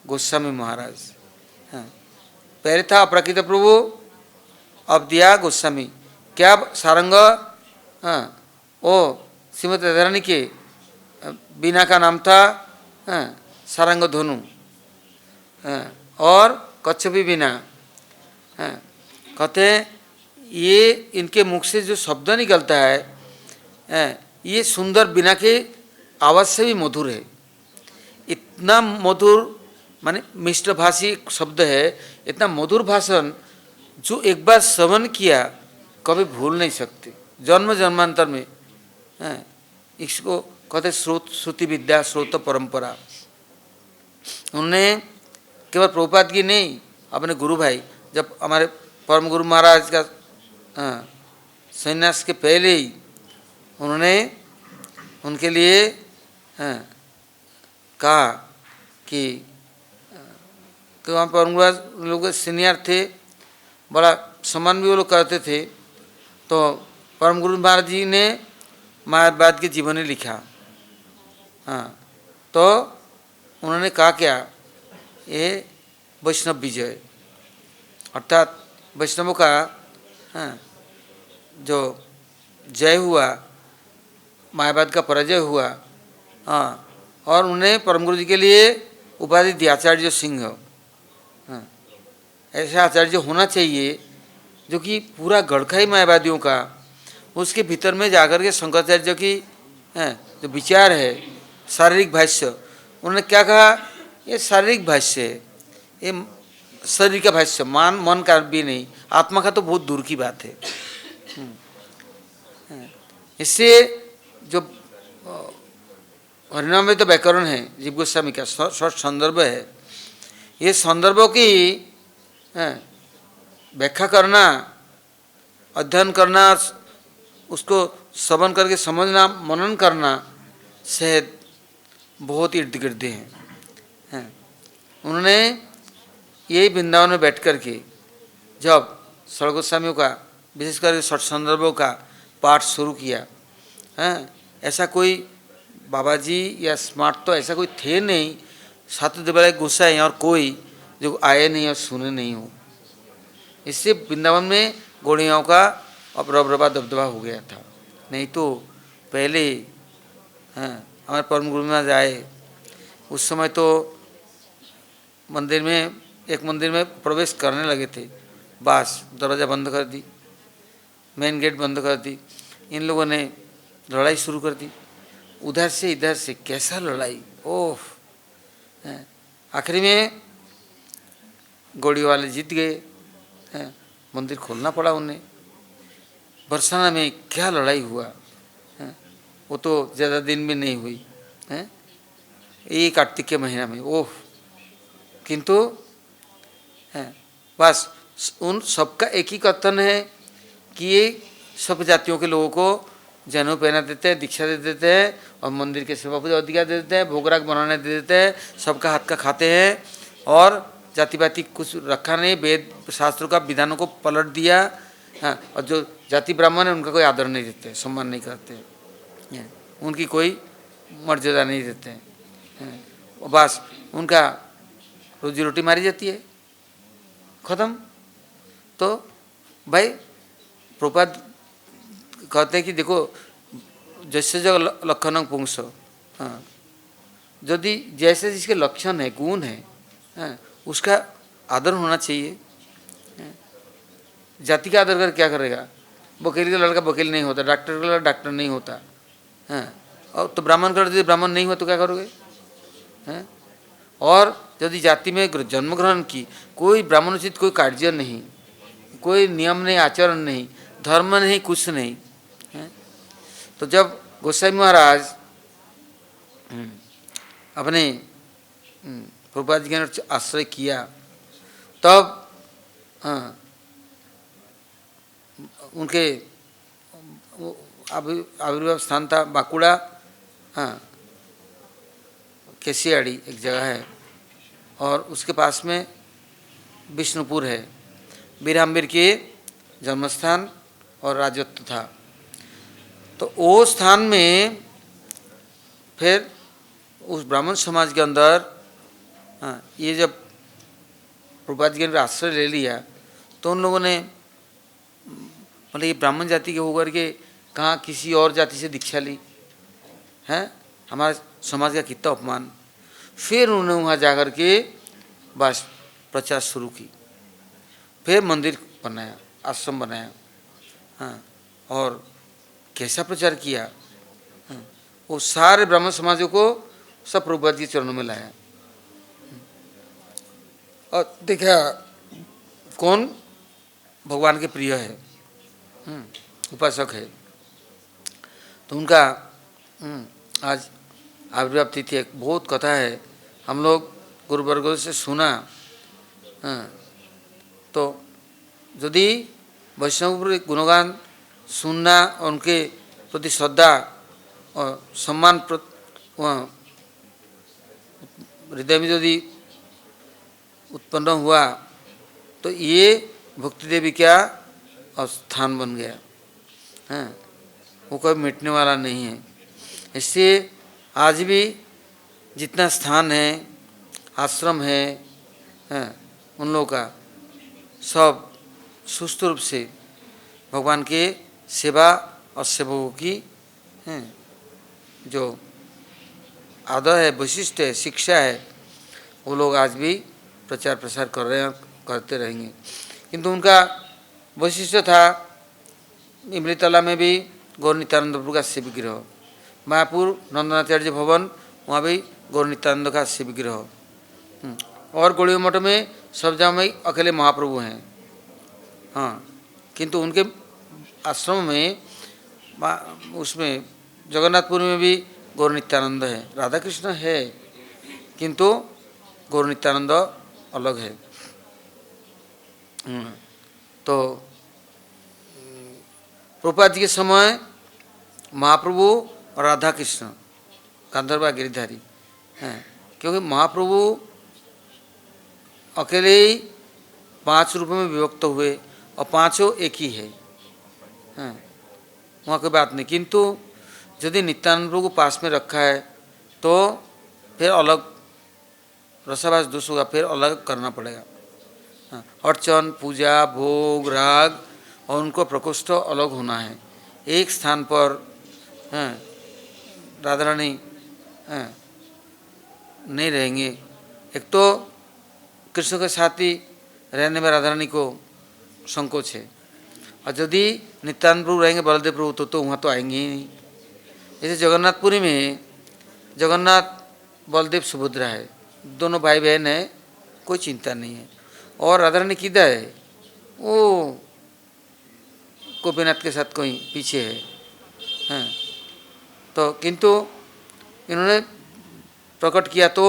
गोस्वामी महाराज, पहले था अप्राकृत प्रभु, अब दिया गोस्वामी। क्या सारंग ओ श्रीमती राधा रानी के बीना का नाम था सारंग धनु और कच्छपी बीना। कहते हैं ये इनके मुख से जो शब्द निकलता है ये सुंदर बिना के आवाज़ से भी मधुर है। इतना मधुर माने मिष्टभाषी शब्द है, इतना मधुर भाषण जो एक बार श्रवण किया कभी भूल नहीं सकते, जन्म जन्मांतर में। इसको कहते श्रोत श्रुति विद्या श्रोत परंपरा। उन्होंने केवल प्रभुपाद की नहीं, अपने गुरु भाई, जब हमारे परम गुरु महाराज का संन्यास के पहले ही उन्होंने उनके लिए कहा कि वहाँ परम गुरु लोग सीनियर थे, बड़ा सम्मान भी वो लोग करते थे। तो परम गुरु महाराज जी ने मायावाद की जीवनी लिखा। तो उन्होंने कहा क्या, ये वैष्णव विजय, अर्थात वैष्णवों का जो जय हुआ, मायावाद का पराजय हुआ। और उन्हें परम गुरु जी के लिए उपाधि दी आचार्य सिंह। ऐसा आचार्य होना चाहिए जो कि पूरा गढ़का ही मायावादियों का, उसके भीतर में जाकर के शंकराचार्य की जो विचार है शारीरिक भाष्य, उन्होंने क्या कहा, ये शारीरिक भाष्य है, ये शरीर का भाष्य, मन का भी नहीं, आत्मा का तो बहुत दूर की बात है। इससे जो हरिनाम में तो व्याकरण है जीव गोस्वामी का शॉर्ट संदर्भ है, ये संदर्भों की व्याख्या करना, अध्ययन करना, उसको श्रवण करके समझना, मनन करना शायद बहुत ही इर्द गिर्द हैं। उन्होंने यही वृंदावन में बैठ कर के जब षड गोस्वामियों का विशेष करके षट संदर्भों का पाठ शुरू किया, ऐसा कोई बाबा जी या स्मार्ट तो ऐसा कोई थे नहीं, सातुदेवराय गोसाई और कोई जो आए नहीं और सुने नहीं हो। इससे वृंदावन में गौड़ियों का रबरबा दबदबा हो गया था। नहीं तो पहले हमारे परम गुरु महाराज आए उस समय तो मंदिर में, एक मंदिर में प्रवेश करने लगे थे, बस दरवाज़ा बंद कर दी, मेन गेट बंद कर दी। इन लोगों ने लड़ाई शुरू कर दी, उधर से इधर से, कैसा लड़ाई, ओह। आखिरी में गौड़ी वाले जीत गए, मंदिर खोलना पड़ा उन्हें। बरसाना में क्या लड़ाई हुआ, वो तो ज़्यादा दिन भी नहीं हुई, ये कार्तिक के महीना में, ओह। किंतु बस उन सबका एक ही कथन है कि ये सब जातियों के लोगों को जनेऊ पहना देते हैं, दीक्षा दे देते हैं और मंदिर के सेवा पूजा अधिकार दे देते हैं, भोगराग बनाने दे देते हैं, सबका हाथ का खाते हैं और जाति पाति कुछ रखा नहीं, वेद शास्त्रों का विधानों को पलट दिया। और जो जाति ब्राह्मण है उनका कोई आदर नहीं देते, सम्मान नहीं करते, उनकी कोई मर्यादा नहीं देते हैं, बस उनका रोजी रोटी मारी जाती है, ख़त्म। तो भाई प्रभुपाद कहते हैं कि देखो जैसे जो लक्षण पुंस, यदि जैसे जिसके लक्षण है, गुण है, उसका आदर होना चाहिए। जाति का आदर कर क्या करेगा, वकील का लड़का वकील नहीं होता, डॉक्टर का लड़का डॉक्टर नहीं होता, और तो ब्राह्मण कर यदि ब्राह्मण नहीं हो तो क्या करोगे, और यदि जाति में जन्म ग्रहण की, कोई ब्राह्मणोचित कोई कार्य नहीं, कोई नियम नहीं, आचरण नहीं, धर्म नहीं, कुछ नहीं। तो जब गोसाई महाराज अपने प्रभुपाद जी के आश्रय किया, तब उनके आविर्भाव स्थान था बांकुड़ा, केसियाड़ी एक जगह है, और उसके पास में विष्णुपुर है, बीराम्बीर के जन्मस्थान और राजत्व था। तो वो स्थान में फिर उस ब्राह्मण समाज के अंदर ये जब प्रभुपाद जी ने आश्रय ले लिया, तो उन लोगों ने मतलब ये ब्राह्मण जाति के होकर के कहाँ किसी और जाति से दीक्षा ली है, हमारे समाज का कितना अपमान। फिर उन्होंने वहाँ जाकर के बस प्रचार शुरू की, फिर मंदिर बनाया, आश्रम बनाया, और कैसा प्रचार किया, वो सारे ब्राह्मण समाजों को सब प्रभुपाद के चरणों में लाया। और देखा कौन भगवान के प्रिय है, उपासक है, तो उनका आज आविर्भाव तिथि। एक बहुत कथा है, हम लोग गुरुवर्गों से सुना। तो यदि वैष्णव गुणगान सुनना, उनके प्रति श्रद्धा और सम्मान हृदय में यदि उत्पन्न हुआ तो ये भक्ति देवी का स्थान बन गया। वो कोई मिटने वाला नहीं है। इसलिए आज भी जितना स्थान है, आश्रम है, उन लोगों का सब सुस्त रूप से भगवान के सेवा और सेवकों की जो आदर है, वैशिष्ट है, शिक्षा है, वो लोग आज भी प्रचार प्रसार कर रहे हैं, करते रहेंगे। किंतु उनका वैशिष्ट था, इमलीतला में भी गौर नित्यानंद प्रभु का शिव विग्रह, मायापुर नंदनाचार्य भवन वहाँ भी गौर नित्यानंद का शिव विग्रह, और गौड़िया मठ में सब जगह में अकेले महाप्रभु हैं। हाँ, किंतु उनके आश्रम में उसमें जगन्नाथपुरी में भी गौर नित्यानंद है, राधा कृष्ण है, किंतु गौर नित्यानंद अलग है। तो प्रभुपाद जी के समय महाप्रभु और राधा कृष्ण गांधर्वा गिरिधारी हैं, क्योंकि महाप्रभु अकेले ही 5 रूपों में विभक्त हुए और पांचों एक ही है, वहाँ कोई बात नहीं। किंतु यदि नित्यानंद प्रभु को पास में रखा है तो फिर अलग रसाभास दोष होगा, फिर अलग करना पड़ेगा। अर्चन, पूजा, भोग, राग और उनको प्रकोष्ठ अलग होना है। एक स्थान पर राधा रानी नहीं रहेंगे। एक तो कृष्ण के साथ ही रहने में राधा रानी को संकोच है, और यदि नित्यानंद प्रभु रहेंगे बलदेव प्रभु तो वहाँ तो आएंगे ही नहीं। जैसे जगन्नाथपुरी में जगन्नाथ बलदेव सुभद्रा है, दोनों भाई बहन है, कोई चिंता नहीं है। और राधा रानी किधर है, वो गोपीनाथ के साथ कोई पीछे है। तो किंतु इन्होंने प्रकट किया तो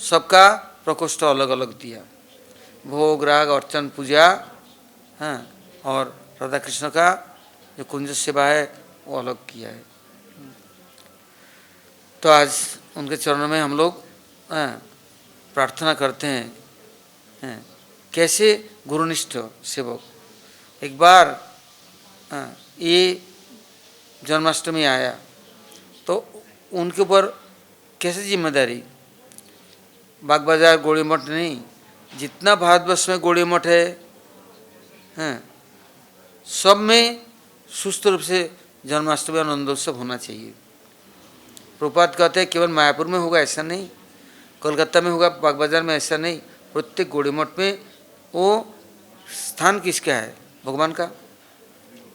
सबका प्रकोष्ठ अलग अलग दिया, भोग, राग, अर्चन, पूजा, और राधा कृष्ण का जो कुंज सेवा है वो अलग किया है। तो आज उनके चरणों में हम लोग प्रार्थना करते हैं, कैसे गुरुनिष्ठ सेवक। एक बार ये जन्माष्टमी आया तो उनके ऊपर कैसे जिम्मेदारी, बाग बाजार गौड़ी मठ नहीं, जितना भारतवर्ष में गौड़ी मठ है, सब में सुस्त रूप से जन्माष्टमी और आनंदोत्सव होना चाहिए। प्रभुपाद कहते हैं केवल मायापुर में होगा ऐसा नहीं, कोलकाता में होगा, बाग बाजार में ऐसा नहीं, प्रत्येक गौड़ी मठ में वो स्थान किसका है, भगवान का।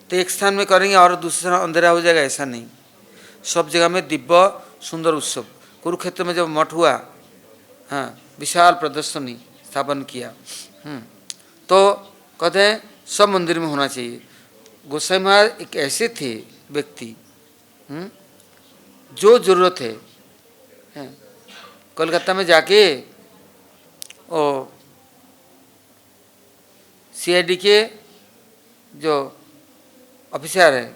तो एक स्थान में करेंगे और दूसरे स्थान अंधेरा हो जाएगा, ऐसा नहीं। सब जगह में दिव्य सुंदर उत्सव। कुरुक्षेत्र में जब मठ हुआ, विशाल प्रदर्शनी स्थापन किया, तो कहते हैं सब मंदिर में होना चाहिए। गोसाई महाराज एक ऐसे थे व्यक्ति जो जरूरत है, कोलकाता में जाके और सीआईडी के जो ऑफिसर है,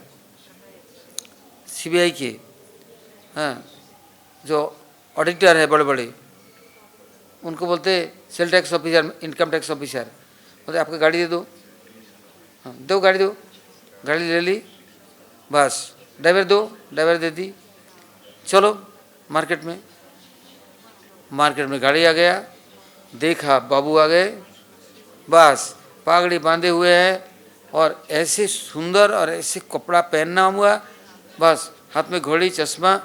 सीबीआई के जो ऑडिटर है बड़े बड़े, उनको बोलते sale tax officer, income tax officer, बोलते आपको गाड़ी दे दो, दो गाड़ी दो, गाड़ी ले ली, बस ड्राइवर दो, ड्राइवर दे दी, चलो मार्केट में गाड़ी आ गया, देखा बाबू आ गए, बस पागड़ी बांधे हुए हैं और ऐसे सुंदर और ऐसे कपड़ा पहनना हुआ, बस हाथ में घड़ी, चश्मा।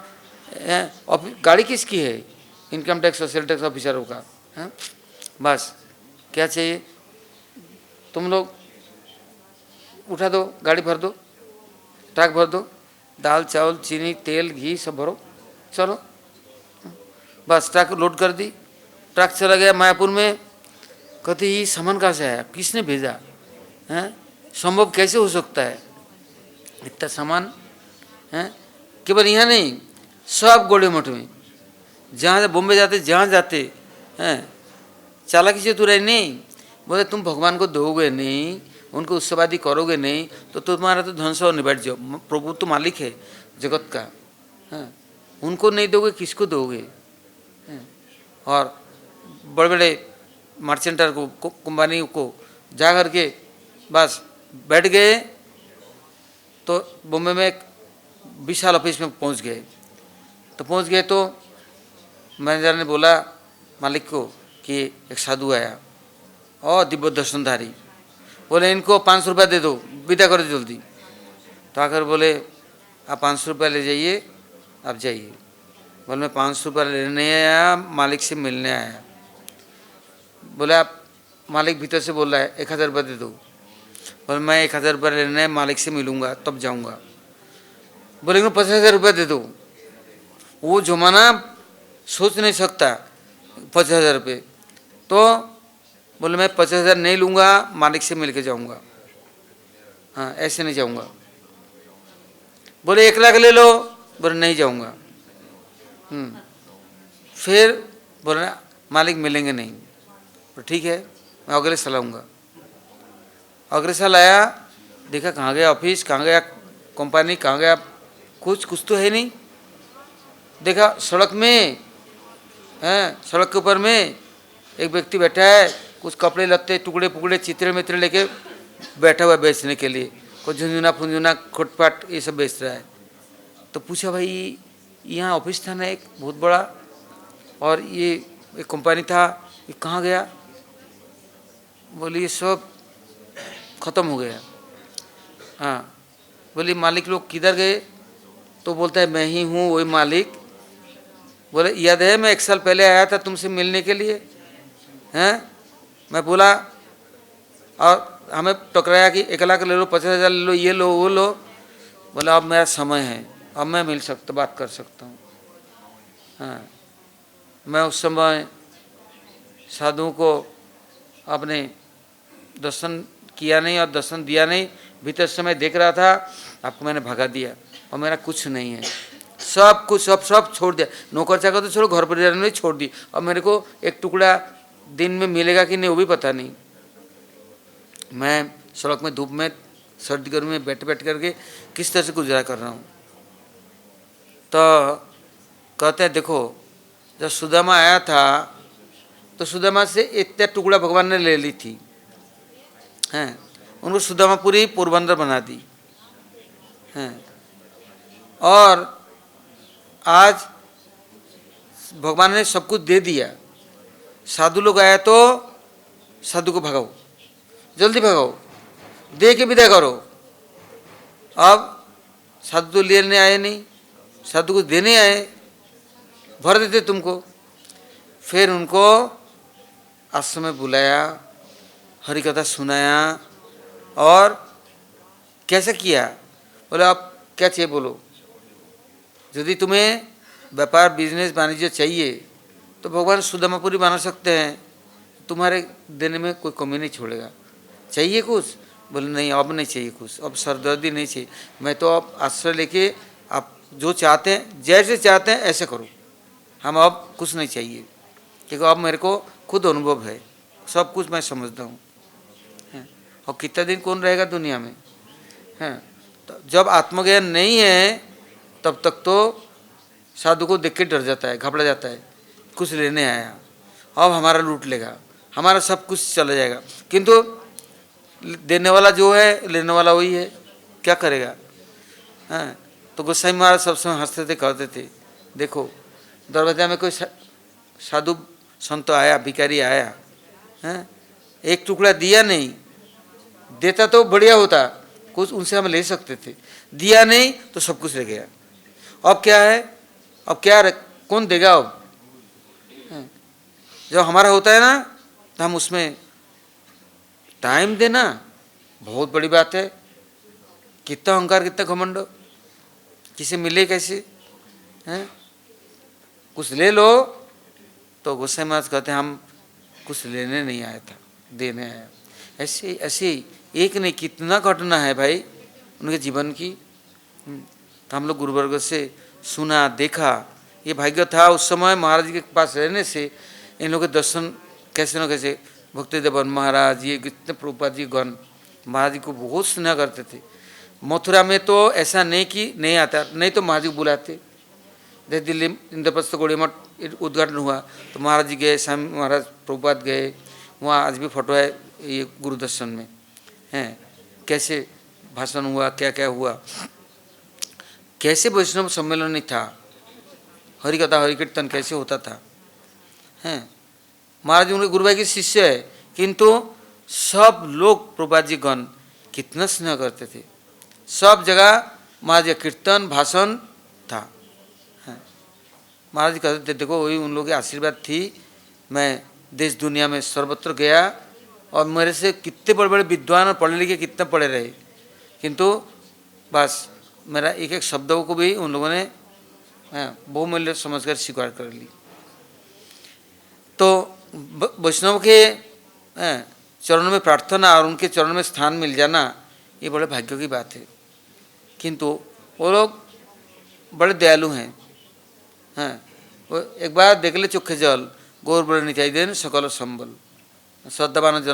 गाड़ी किसकी है, इनकम टैक्स और सेल टैक्स ऑफिसरों का। बस क्या चाहिए, तुम लोग उठा दो, गाड़ी भर दो, ट्रक भर दो, दाल चावल चीनी तेल घी सब भरो, चलो। बस ट्रक लोड कर दी, ट्रक चला गया मायापुर में। कहते ये सामान कहाँ से आया, किसने भेजा है, संभव कैसे हो सकता है इतना सामान है। केवल यहाँ नहीं, सब गोड़े मठ में, जहाँ से बॉम्बे जाते जहाँ जाते हैं, चालाकी से तू रहे नहीं। बोले तुम भगवान को दोगे नहीं, उनको उत्सवादी करोगे नहीं, तो तुम्हारा तो ध्वंस और निबट जाओ। प्रभु तो मालिक है जगत का, हाँ, उनको नहीं दोगे किसको दोगे। और बड़े बड़े मर्चेंटर को कंपनी को जा कर के बस बैठ गए, तो बॉम्बे में एक विशाल ऑफिस में पहुंच गए। तो पहुंच गए तो मैनेजर ने बोला मालिक को कि एक साधु आया और दिव्य दर्शनधारी, बोले इनको 500 रुपया दे दो, विदा करो जल्दी। तो आकर बोले आप 500 रुपया ले जाइए, आप जाइए। बोले मैं 500 रुपया लेने आया, मालिक से मिलने आया। बोले आप, मालिक भीतर से बोल रहा है 1000 रुपया दे दो। बोले मैं 1000 रुपया लेने मालिक से मिलूंगा तब जाऊंगा। बोले 50,000 रुपया दे दो। वो जमाना सोच नहीं सकता 50,000 रुपये। तो बोले मैं 50,000 नहीं लूँगा, मालिक से मिल के जाऊँगा, हाँ ऐसे नहीं जाऊँगा। बोले 1 लाख ले लो, बोले नहीं जाऊँगा। फिर बोले मालिक मिलेंगे नहीं, तो ठीक है मैं अगले साल आऊँगा। अगले साल आया, देखा कहाँ गया ऑफिस, कहाँ गया कंपनी, कहाँ गया कुछ तो है नहीं। देखा सड़क में, सड़क के ऊपर में एक व्यक्ति बैठा है, कुछ कपड़े लत्ते टुकड़े पुकड़े चित्रे मित्रे लेके बैठा हुआ बेचने के लिए, कुछ झुंझुना फुंझुना खोटपाट ये सब बेच रहा है। तो पूछा भाई यहाँ ऑफिस था ना एक बहुत बड़ा, और ये एक कंपनी था, ये कहाँ गया। बोली ये सब ख़त्म हो गया। हाँ, बोली मालिक लोग किधर गए। तो बोलता है मैं ही हूँ वही मालिक। बोले याद है मैं 1 साल पहले आया था तुमसे मिलने के लिए, हैं। मैं बोला और हमें टकराया कि 1 लाख ले लो, 50,000 ले लो, ये लो वो लो। बोला अब मेरा समय है, अब मैं मिल सकता, बात कर सकता हूँ। हाँ, मैं उस समय साधुओं को अपने दर्शन किया नहीं और दर्शन दिया नहीं, भीतर समय देख रहा था, आपको मैंने भगा दिया और मेरा कुछ नहीं है, सब कुछ सब छोड़ दिया। नौकर चाकर तो छोड़ो, घर परिवार में छोड़ दी। और मेरे को एक टुकड़ा दिन में मिलेगा कि नहीं वो भी पता नहीं। मैं सड़क में धूप में सर्दी गर्मी में बैठ करके किस तरह से गुजारा कर रहा हूँ। तो कहते हैं देखो जब सुदामा आया था तो सुदामा से इतना टुकड़ा भगवान ने ले ली थी, हैं, उनको सुदामापुरी पोरबंदर बना दी, हैं। और आज भगवान ने सब कुछ दे दिया। साधु लोग आया तो साधु को भगाओ, जल्दी भगाओ, दे के विदा करो। अब साधु तो लेने आए नहीं, साधु को देने आए, भर देते तुमको। फिर उनको आश्रम में बुलाया, हरि कथा सुनाया और कैसे किया। बोले आप क्या चाहिए बोलो, यदि तुम्हें व्यापार बिजनेस वाणिज्य चाहिए तो भगवान सुदामापुरी बना सकते हैं, तुम्हारे देने में कोई कमी नहीं छोड़ेगा। चाहिए कुछ, बोले नहीं अब नहीं चाहिए कुछ, अब सरदर्दी नहीं चाहिए, मैं तो अब आश्रय लेके आप जो चाहते हैं जैसे चाहते हैं ऐसे करो, हम अब कुछ नहीं चाहिए, क्योंकि अब मेरे को खुद अनुभव है, सब कुछ मैं समझता हूँ। और कितना दिन कौन रहेगा दुनिया में, हैं। तो जब आत्मज्ञान नहीं है तब तक तो साधु को देख के डर जाता है, घबरा जाता है, कुछ लेने आया, अब हमारा लूट लेगा, हमारा सब कुछ चला जाएगा। किंतु देने वाला जो है लेने वाला वही है, क्या करेगा, हैं। तो गोसाई महाराज सब समय हंसते थे, कहते थे देखो दरवाजा में कोई साधु संत आया, भिखारी आया, हैं, एक टुकड़ा दिया नहीं, देता तो बढ़िया होता, कुछ उनसे हम ले सकते थे, दिया नहीं तो सब कुछ ले गया। अब क्या है, अब क्या कौन देगा। अब जब हमारा होता है ना तो हम उसमें टाइम देना बहुत बड़ी बात है। कितना अहंकार, कितना घमंड, किसे मिले कैसे हैं? कुछ ले लो तो गोसाई महाराज कहते हैं हम कुछ लेने नहीं आया था, देने आया। ऐसे ऐसे एक नहीं कितना घटना है भाई उनके जीवन की। तो हम लोग गुरुवर्ग से सुना देखा, ये भाग्य था उस समय महाराज के पास रहने से इन लोगों के दर्शन कैसे न कैसे। भक्तिदेवन महाराज ये कितने प्रभुपाद जी गण महाराज जी को बहुत स्नेह करते थे। मथुरा में तो ऐसा नहीं कि नहीं आता, नहीं तो महाराज जी को बुलाते। जैसे दिल्ली इंद्रप्रस्थ गौड़ी मठ उद्घाटन हुआ तो महाराज जी गए, स्वामी महाराज प्रभुपाद गए, वहाँ आज भी फोटो है ये गुरुदर्शन में हैं, कैसे भाषण हुआ, क्या क्या हुआ, कैसे वैष्णव सम्मेलन नहीं था, हरि कथा हरि कीर्तन कैसे होता था हैं। महाराज उनके गुरुभाई के शिष्य है, किंतु सब लोग प्रभुपाद जी गण कितना स्नेह करते थे। सब जगह महाराज जी कीर्तन भाषण था। महाराज जी कहते थे देखो वही उन लोगों की आशीर्वाद थी, मैं देश दुनिया में सर्वत्र गया और मेरे से कितने बड़े बड़े विद्वान और पढ़े लिखे कितने पढ़े रहे, किंतु बस मेरा एक एक शब्दों को भी उन लोगों ने बहुमूल्य समझकर स्वीकार कर ली। तो वैष्णव के चरणों में प्रार्थना और उनके चरणों में स्थान मिल जाना ये बड़े भाग्य की बात है। किंतु वो लोग बड़े दयालु हैं। हाँ, वो एक बार देख ले चोखे जल गौर बड़े नित्याई देन सकल संबल श्रद्धावान जन